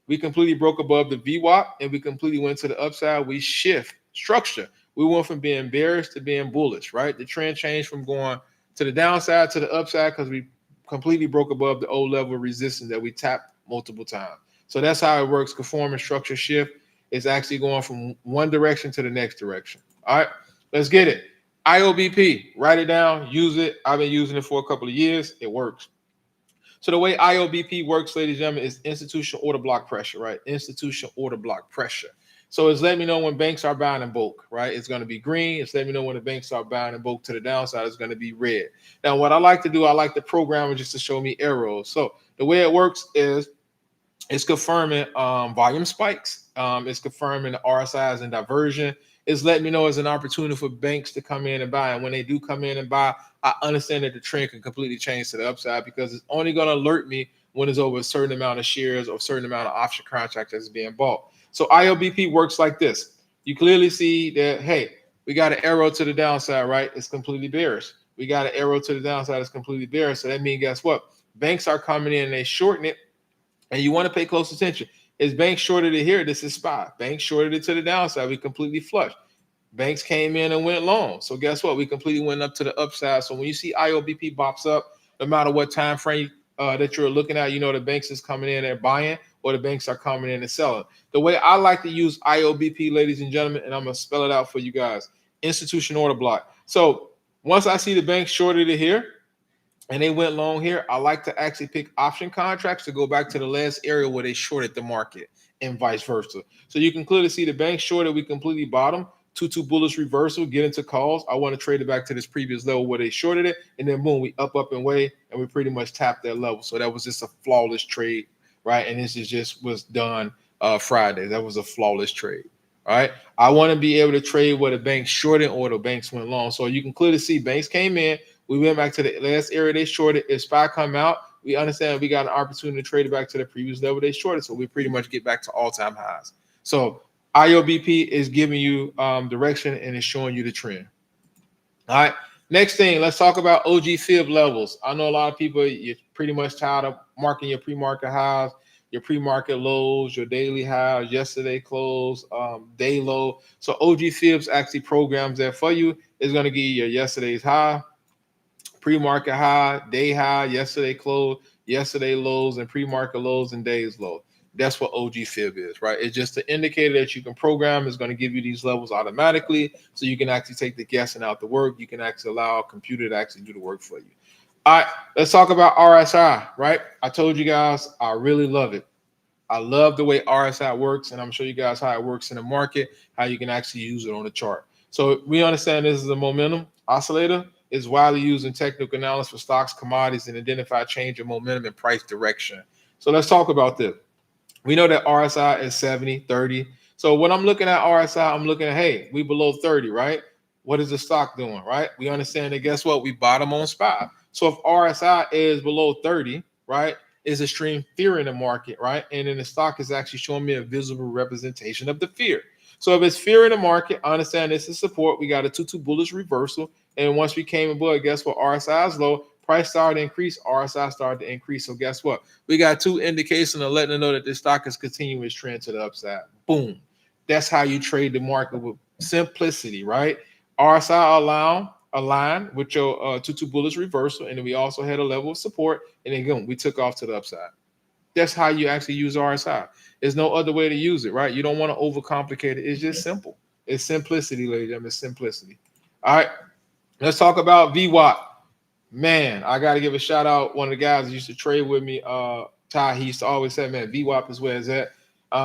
we completely broke above the VWAP, and we completely went to the upside. We shift structure. We went from being bearish to being bullish, right? The trend changed from going to the downside to the upside because we completely broke above the old level of resistance that we tapped multiple times. So that's how it works. Conforming structure shift is actually going from one direction to the next direction. All right, let's get it. IOBP, write it down, use it. I've been using it for a couple of years. It works. So the way IOBP works, ladies and gentlemen, is institutional order block pressure, right? Institutional order block pressure. So it's letting me know when banks are buying in bulk, right? It's going to be green. It's letting me know when the banks are buying in bulk to the downside. It's going to be red. Now, what I like to do, I like to program it just to show me arrows. So the way it works is it's confirming volume spikes. It's confirming the RSIs and diversion. It's letting me know it's an opportunity for banks to come in and buy. And when they do come in and buy, I understand that the trend can completely change to the upside because it's only going to alert me when it's over a certain amount of shares or a certain amount of option contracts that's being bought. So IOBP works like this. You clearly see that, hey, we got an arrow to the downside, right? It's completely bearish. We got an arrow to the downside. It's completely bearish. So that means, guess what? Banks are coming in and they shorten it. And you want to pay close attention. Is banks shorted it here? This is SPY. Banks shorted it to the downside. We completely flushed. Banks came in and went long. So guess what? We completely went up to the upside. So when you see IOBP bops up, no matter what time frame that you're looking at, you know the banks is coming in and buying, or the banks are coming in and selling. The way I like to use IOBP, ladies and gentlemen, and I'm going to spell it out for you guys, institution order block. So once I see the bank shorted it here, and they went long here, I like to actually pick option contracts to go back to the last area where they shorted the market and vice versa. So you can clearly see the bank shorted, we completely bottom, 2-2 bullish reversal, get into calls. I want to trade it back to this previous level where they shorted it, and then boom, we up and way, and we pretty much tapped that level. So that was just a flawless trade, right? And this is just was done Friday. That was a flawless trade. All right. I want to be able to trade where the bank shorted or the banks went long. So you can clearly see banks came in. We went back to the last area they shorted. If SPY come out, we understand we got an opportunity to trade it back to the previous level they shorted. So we pretty much get back to all-time highs. So IOBP is giving you direction and it's showing you the trend. All right. Next thing, let's talk about OG Fib levels. I know a lot of people, you're pretty much tired of marking your pre-market highs, your pre-market lows, your daily highs, yesterday close, day low. So OG Fibs actually programs that for you. It's going to give you your yesterday's high, pre-market high, day high, yesterday close, yesterday lows, and pre-market lows and days low. That's what OG Fib is, right? It's just an indicator that you can program. It's going to give you these levels automatically, so you can actually take the guessing out the work. You can actually allow a computer to actually do the work for you. All right, let's talk about RSI, right? I told you guys I really love it. I love the way RSI works, and I'm going to show you guys how it works in the market, how you can actually use it on the chart. So we understand this is a momentum oscillator. It's widely used in technical analysis for stocks, commodities, and identify change in momentum and price direction. So let's talk about this. We know that RSI is 70, 30. So when I'm looking at RSI, I'm looking at, hey, we below 30, right? What is the stock doing, right? We understand that, guess what? We bottom on SPY. So if RSI is below 30, right, is extreme fear in the market, right? And then the stock is actually showing me a visible representation of the fear. So if it's fear in the market, I understand this is support. We got a 2-2 bullish reversal. And once we came above, guess what? RSI is low. Price started to increase, RSI started to increase. So guess what? We got two indications of letting them know that this stock is continuing its trend to the upside. Boom. That's how you trade the market with simplicity, right? RSI align with your 2-2 bullish reversal, and then we also had a level of support, and then again, we took off to the upside. That's how you actually use RSI. There's no other way to use it, right? You don't want to overcomplicate it. It's just simple. It's simplicity, ladies and gentlemen. It's simplicity. All right. Let's talk about VWAP. Man, I got to give a shout out. One of the guys that used to trade with me, Ty, he used to always say, man, VWAP is where it's at.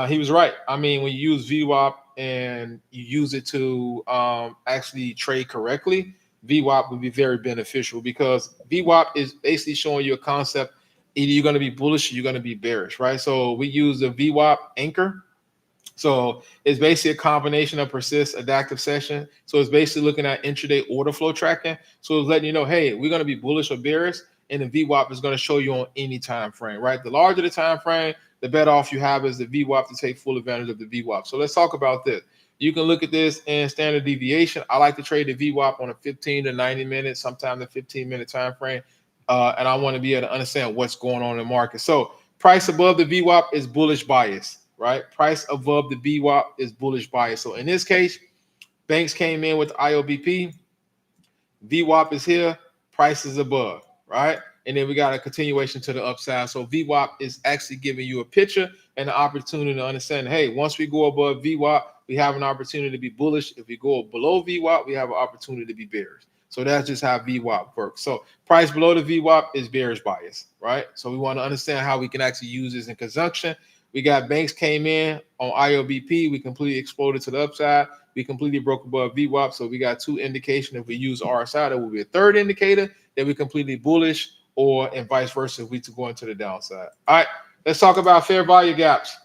He was right. I mean, when you use VWAP and you use it to actually trade correctly, VWAP would be very beneficial because VWAP is basically showing you a concept. Either you're going to be bullish or you're going to be bearish, right? So we use the VWAP anchor. So it's basically a combination of persist, adaptive session. So it's basically looking at intraday order flow tracking. So it's letting you know, hey, we're going to be bullish or bearish, and the VWAP is going to show you on any time frame, right? The larger the time frame, the better off you have is the VWAP to take full advantage of the VWAP. So let's talk about this. You can look at this in standard deviation. I like to trade the VWAP on a 15 to 90 minutes, sometimes the 15-minute time frame, and I want to be able to understand what's going on in the market. So Price above the VWAP is bullish bias, right? Price above the VWAP is bullish bias. So in this case, banks came in with IOPB. VWAP is here, price is above, right? And then we got a continuation to the upside. So VWAP is actually giving you a picture and an opportunity to understand, hey, once we go above VWAP, we have an opportunity to be bullish. If we go below VWAP, we have an opportunity to be bearish. So that's just how VWAP works. So price below the VWAP is bearish bias, right? So we want to understand how we can actually use this in conjunction. We got banks came in on IOBP. We completely exploded to the upside. We completely broke above VWAP. So we got two indications. If we use RSI, that will be a third indicator that we completely bullish, or and vice versa if we to go into the downside. All right, let's talk about fair value gaps.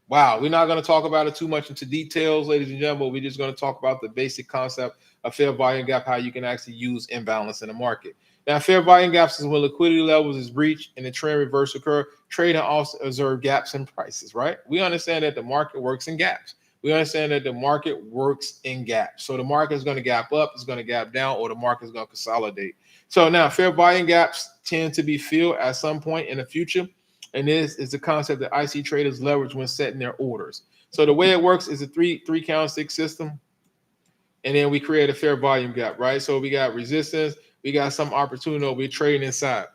Wow, we're not going to talk about it too much into details, ladies and gentlemen. We're just going to talk about the basic concept of fair value gap, how you can actually use imbalance in the market. Now, fair value gaps is when liquidity levels is breached and the trend reverse occur. Trading also observe gaps in prices, right? We understand that the market works in gaps. We understand that the market works in gaps. So the market is going to gap up, it's going to gap down, or the market is going to consolidate. So now fair value gaps tend to be filled at some point in the future. And this is the concept that I see traders leverage when setting their orders. So the way it works is a three candlestick system. And then we create a fair volume gap, right? So we got resistance, we got some opportunity, we're trading inside.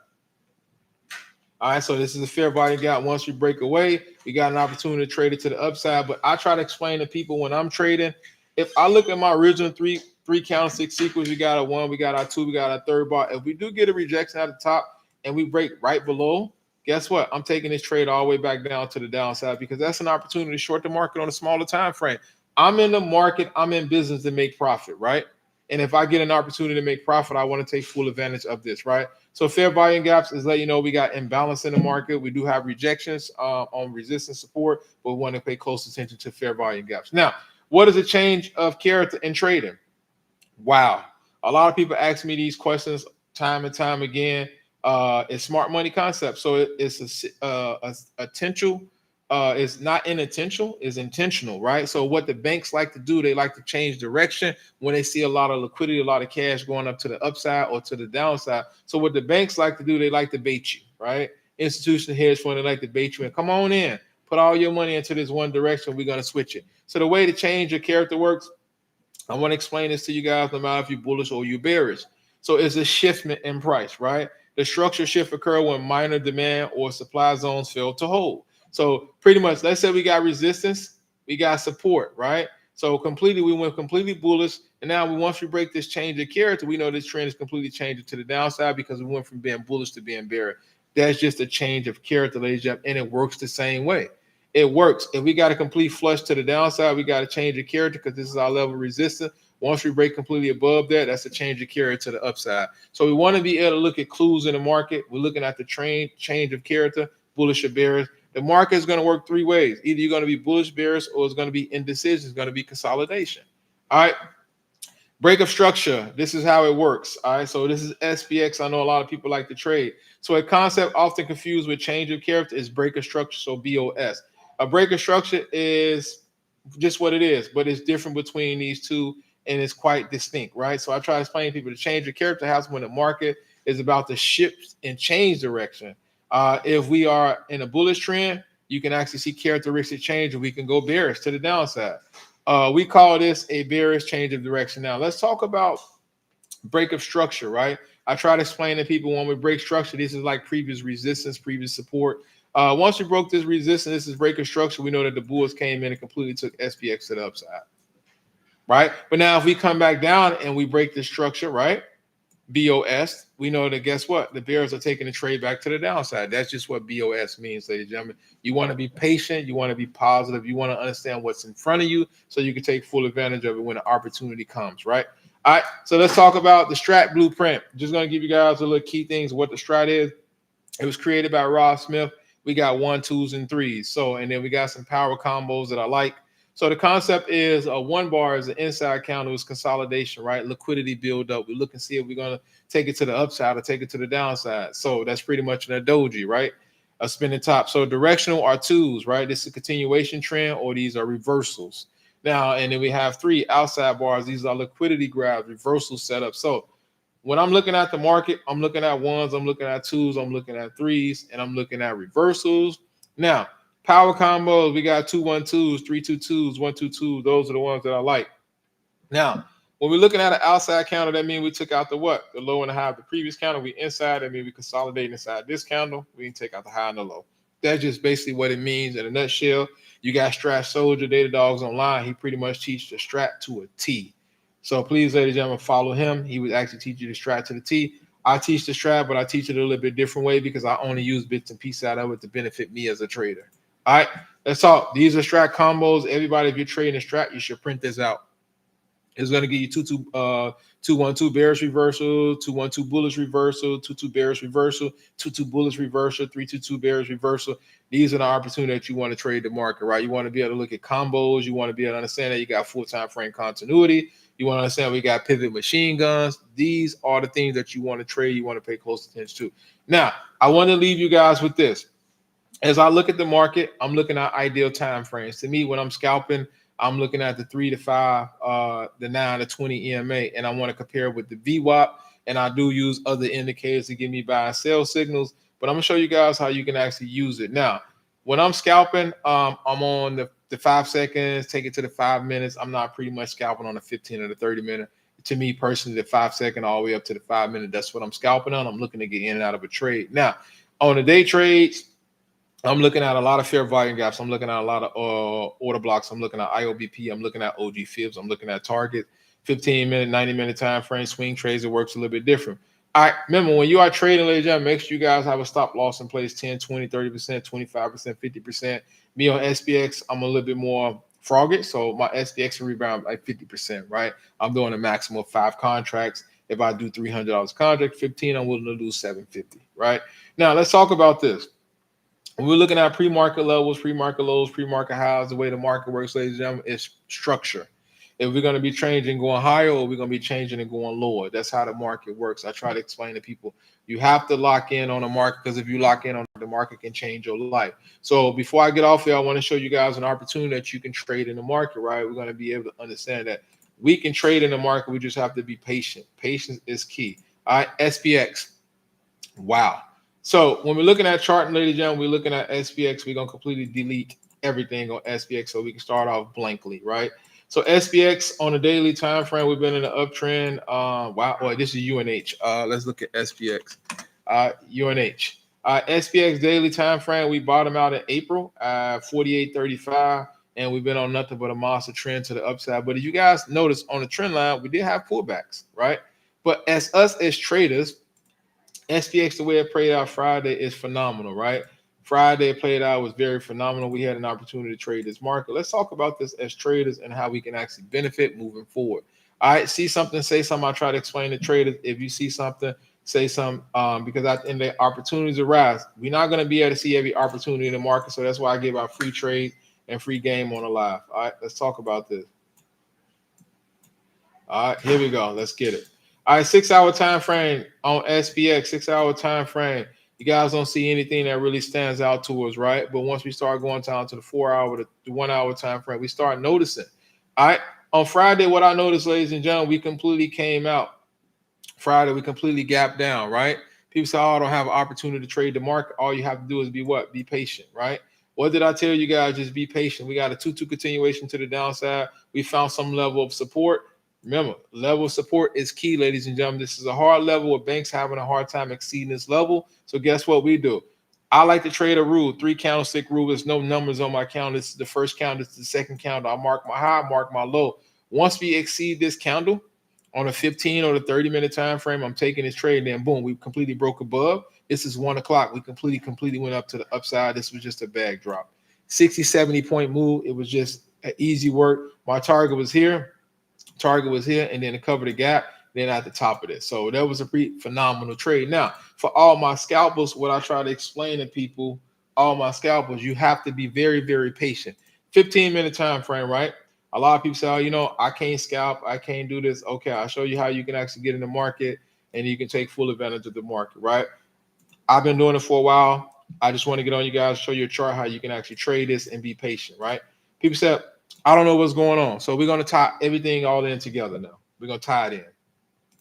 All right, so this is a fair volume gap. Once we break away, we got an opportunity to trade it to the upside. But I try to explain to people when I'm trading, if I look at my original three candlestick sequence, we got a 1, we got our 2, we got our third bar. If we do get a rejection at the top and we break right below, guess what? I'm taking this trade all the way back down to the downside because that's an opportunity to short the market on a smaller time frame. I'm in the market, I'm in business to make profit, right? And if I get an opportunity to make profit, I want to take full advantage of this, right? So fair volume gaps is let you know we got imbalance in the market. We do have rejections on resistance support, but we want to pay close attention to fair volume gaps. Now, what is a change of character in trading? Wow. A lot of people ask me these questions time and time again. It's smart money concept. So it's a potential. It's not inattentional, it's intentional, right? So what the banks like to do, they like to change direction when they see a lot of liquidity, a lot of cash going up to the upside or to the downside. So what the banks like to do, they like to bait you, right? Institutional hedge fund, they like to bait you and come on in, put all your money into this one direction, we're going to switch it. So the way to change your character works, I want to explain this to you guys, no matter if you're bullish or you're bearish. So it's a shift in price, right? The structure shift occur when minor demand or supply zones fail to hold. So pretty much, let's say we got resistance, we got support, right? So we went completely bullish. And now once we break this change of character, we know this trend is completely changing to the downside because we went from being bullish to being bearish. That's just a change of character, ladies and gentlemen, and it works the same way. It works. If we got a complete flush to the downside, we got to change of character because this is our level of resistance. Once we break completely above that, that's a change of character to the upside. So we want to be able to look at clues in the market. We're looking at the change of character, bullish or bearish. The market is going to work three ways. Either you're going to be bullish, bearish, or it's going to be indecision. It's going to be consolidation. All right. Break of structure. This is how it works. All right. So this is SPX. I know a lot of people like to trade. So a concept often confused with change of character is break of structure. So BOS. A break of structure is just what it is, but it's different between these two and it's quite distinct, right? So I try to explain to people to change your character happens when the market is about to shift and change direction. If we are in a bullish trend, you can actually see characteristic change and we can go bearish to the downside. We call this a bearish change of direction. Now, let's talk about break of structure, right? I try to explain to people when we break structure, this is like previous resistance, previous support. Once we broke this resistance, this is break of structure. We know that the bulls came in and completely took SPX to the upside, right? But now if we come back down and we break this structure, right? BOS, we know that guess what? The bears are taking the trade back to the downside. That's just what BOS means, ladies and gentlemen. You want to be patient. You want to be positive. You want to understand what's in front of you so you can take full advantage of it when the opportunity comes, right? All right, so let's talk about the Strat blueprint. Just going to give you guys a little key things, what the Strat is. It was created by Rob Smith. We got 1, 2s, and 3s. So, and then we got some power combos that I like. So the concept is 1 bar is an inside counter is consolidation, right? Liquidity build up. We look and see if we're going to take it to the upside or take it to the downside. So that's pretty much an doji, right? A spinning top. So directional are 2s, right? This is a continuation trend or these are reversals. Now, and then we have 3 outside bars. These are liquidity grabs, reversal setup. So When I'm looking at the market, I'm looking at ones, I'm looking at twos, I'm looking at threes, and I'm looking at reversals. Now, power combos, we got 2-1-2s, 3-2-2s, 1-2-2s. Those are the ones that I like. Now, when we're looking at an outside counter, that means we took out the what? The low and the high of the previous counter. We inside, that means we consolidate inside this candle. We can take out the high and the low. That's just basically what it means in a nutshell. You got Strat Soldier, Data Dogs Online. He pretty much teaches the Strat to a T. So please, ladies and gentlemen, follow him. He would actually teach you the Strat to the T. I teach the Strat, but I teach it a little bit different way because I only use bits and pieces out of it to benefit me as a trader. All right, let's talk. These are Strat combos. Everybody, if you're trading a Strat, you should print this out. It's going to give you 2-1-2 bearish reversal, 2-1-2 bullish reversal, 2-2 bearish reversal, 2-2 bullish reversal, 3-2-2 bearish reversal. These are the opportunities that you want to trade the market, right? You want to be able to look at combos. You want to be able to understand that you got full time frame continuity. You want to understand we got pivot machine guns. These are the things that you want to trade. You want to pay close attention to. Now, I want to leave you guys with this. As I look at the market, I'm looking at ideal time frames. To me, when I'm scalping, I'm looking at the 3 to 5, the 9 to 20 EMA, and I want to compare with the VWAP. And I do use other indicators to give me buy and sell signals, but I'm gonna show you guys how you can actually use it. Now, when I'm scalping, I'm on the 5 seconds, take it to the 5 minutes. I'm not pretty much scalping on the 15 or the 30 minute. To me personally, the 5 second all the way up to the 5 minute, that's what I'm scalping on. I'm looking to get in and out of a trade. Now, on the day trades, I'm looking at a lot of fair volume gaps. I'm looking at a lot of order blocks. I'm looking at IOPB. I'm looking at OG Fibs. I'm looking at target, 15-minute, 90-minute time frame, swing trades. It works a little bit different. All right, remember, when you are trading, ladies and gentlemen, make sure you guys have a stop loss in place, 10, 20, 30%, 25%, 50%. Me on SPX, I'm a little bit more froggy, so my SPX will rebound like 50%, right? I'm doing a maximum of 5 contracts. If I do $300 contract, 15, I'm willing to do $750, right? Now, let's talk about this. We're looking at pre-market levels, pre-market lows, pre-market highs. The way the market works, ladies and gentlemen, is structure. If we're going to be changing going higher, or we're going to be changing and going lower. That's how the market works. I try to explain to people, you have to lock in on the market, because if you lock in on the market, can change your life. So before I get off here, I want to show you guys an opportunity that you can trade in the market, right? We're going to be able to understand that we can trade in the market. We just have to be patient. Patience is key. All right, SPX. Wow. So when we're looking at chart, ladies and gentlemen, we're looking at SPX. We're going to completely delete everything on SPX so we can start off blankly, right? So SPX on a daily time frame, we've been in an uptrend. Wow. Well, this is UNH. Let's look at SPX. UNH. SPX daily time frame, we bottom out in April, 48.35, and we've been on nothing but a monster trend to the upside. But if you guys notice on the trend line, we did have pullbacks, right? But as traders, SPX, the way it played out Friday is phenomenal, right? Friday played out was very phenomenal. We had an opportunity to trade this market. Let's talk about this as traders and how we can actually benefit moving forward. All right, see something, say something. I try to explain to traders. If you see something, say something, because at the end of the opportunities arise. We're not going to be able to see every opportunity in the market, so that's why I give out free trade and free game on the live. All right, let's talk about this. All right, here we go. Let's get it. All right, 6-hour time frame on SPX, 6-hour time frame. You guys don't see anything that really stands out to us, right? But once we start going down to the 4-hour, the 1-hour time frame, we start noticing. All right, on Friday, what I noticed, ladies and gentlemen, we completely came out. Friday, we completely gapped down, right? People say, oh, I don't have an opportunity to trade the market. All you have to do is be what? Be patient, right? What did I tell you guys? Just be patient. We got a 2-2 continuation to the downside. We found some level of support. Remember, level of support is key, ladies and gentlemen. This is a hard level where banks having a hard time exceeding this level. So guess what we do? I like to trade a rule, 3 candlestick rule. There's no numbers on my count. This is the first count. This is the second count. I mark my high, mark my low. Once we exceed this candle on a 15 or the 30-minute time frame, I'm taking this trade. Then boom, we completely broke above. This is 1 o'clock. We completely went up to the upside. This was just a bag drop. 60, 70 point move. It was just an easy work. My target was here. Target was here, and then it covered the gap, then at the top of it. So that was a pretty phenomenal trade. Now, for all my scalpers, what I try to explain to people, all my scalpers, you have to be very, very patient. 15-minute time frame, right? A lot of people say, oh, you know, I can't scalp, I can't do this. Okay, I'll show you how you can actually get in the market and you can take full advantage of the market, right? I've been doing it for a while. I just want to get on you guys, show you a chart how you can actually trade this and be patient, right? People say, I don't know what's going on. So we're going to tie everything all in together now. We're going to tie it in.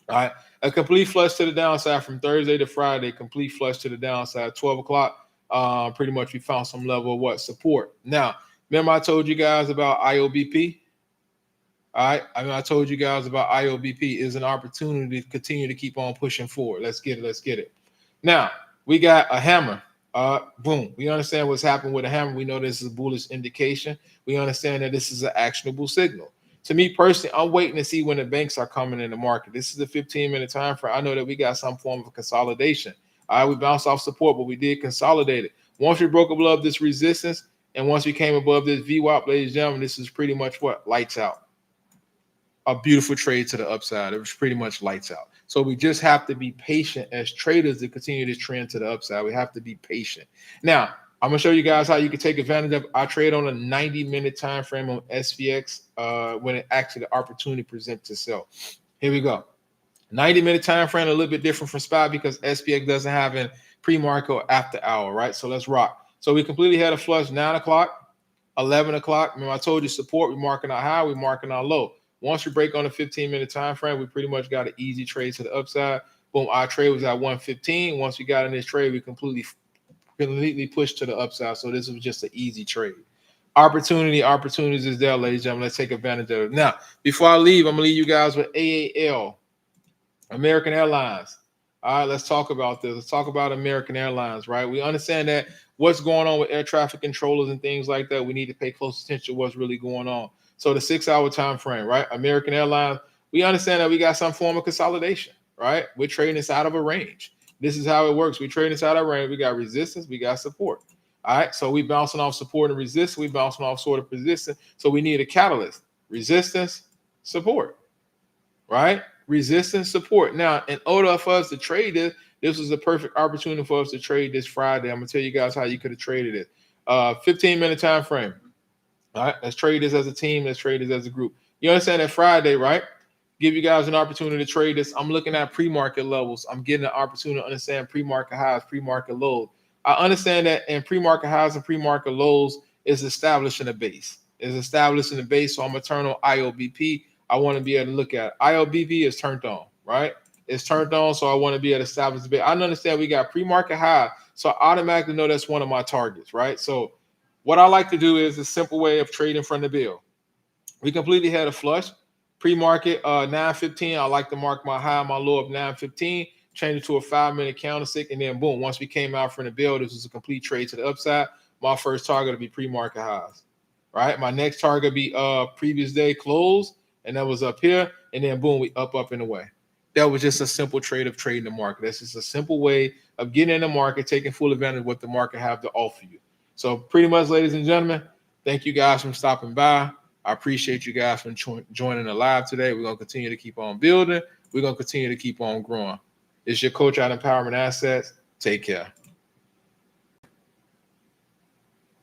All right. A complete flush to the downside from Thursday to Friday, complete flush to the downside, 12 o'clock. Pretty much we found some level of what? Support. Now, remember I told you guys about IOBP? All right. I told you guys about IOBP is an opportunity to continue to keep on pushing forward. Let's get it. Let's get it. Now, we got a hammer. Boom. We understand what's happened with a hammer. We know this is a bullish indication. We understand that this is an actionable signal. To me personally, I'm waiting to see when the banks are coming in the market. This is a 15-minute time frame. I know that we got some form of consolidation. All right, we bounced off support, but we did consolidate it. Once we broke above this resistance, and once we came above this VWAP, ladies and gentlemen, this is pretty much what? Lights out. A beautiful trade to the upside. It was pretty much lights out. So we just have to be patient as traders to continue this trend to the upside. We have to be patient. Now, I'm gonna show you guys how you can take advantage of. I trade on a 90-minute time frame on SVX when it actually the opportunity presents itself. Here we go. 90-minute time frame, a little bit different from SPY because SPX doesn't have a pre-market or after hour, right? So let's rock. So we completely had a flush 9 o'clock, 11 o'clock. Remember I told you support. We're marking our high. We're marking our low. Once we break on a 15-minute time frame, we pretty much got an easy trade to the upside. Boom, our trade was at 115. Once we got in this trade, we completely pushed to the upside. So this was just an easy trade. Opportunities is there, ladies and gentlemen. Let's take advantage of it. Now, before I leave, I'm gonna leave you guys with AAL, American Airlines. All right, let's talk about this. Let's talk about American Airlines, right? We understand that what's going on with air traffic controllers and things like that. We need to pay close attention to what's really going on. So the 6-hour time frame, right? American Airlines, we understand that we got some form of consolidation, right? We're trading inside of a range. This is how it works. We trade inside our range. We got resistance. We got support. All right. So we bouncing off support and resistance. We bouncing off sort of resistance. So we need a catalyst. Resistance, support. Right? Resistance, support. Now, in order for us to trade this was a perfect opportunity for us to trade this Friday. I'm gonna tell you guys how you could have traded it. 15-minute time frame. All right. Let's trade this as a team. Let's trade this as a group. You understand that Friday, right? Give you guys an opportunity to trade this. I'm looking at pre-market levels. I'm getting an opportunity to understand pre-market highs, pre-market lows. I understand that in pre-market highs and pre-market lows is establishing a base. Is establishing a base. So I'm gonna turn on IOBP. I want to be able to look at it. IOBP is turned on, right? It's turned on, so I want to be able to establish the base. I understand we got pre-market high, so I automatically know that's one of my targets, right? So what I like to do is a simple way of trading from the bill. We completely had a flush. Pre-market 9:15. I like to mark my high, my low of 9:15, change it to a 5-minute candlestick, and then boom. Once we came out from the bill, this was a complete trade to the upside. My first target will be pre-market highs. Right. My next target will be previous day close, and that was up here, and then boom, we up and away. That was just a simple trade of trading the market. That's just a simple way of getting in the market, taking full advantage of what the market have to offer you. So pretty much, ladies and gentlemen, thank you guys for stopping by. I appreciate you guys for joining the live today. We're going to continue to keep on building. We're going to continue to keep on growing. It's your coach at Empowerment Assets. Take care.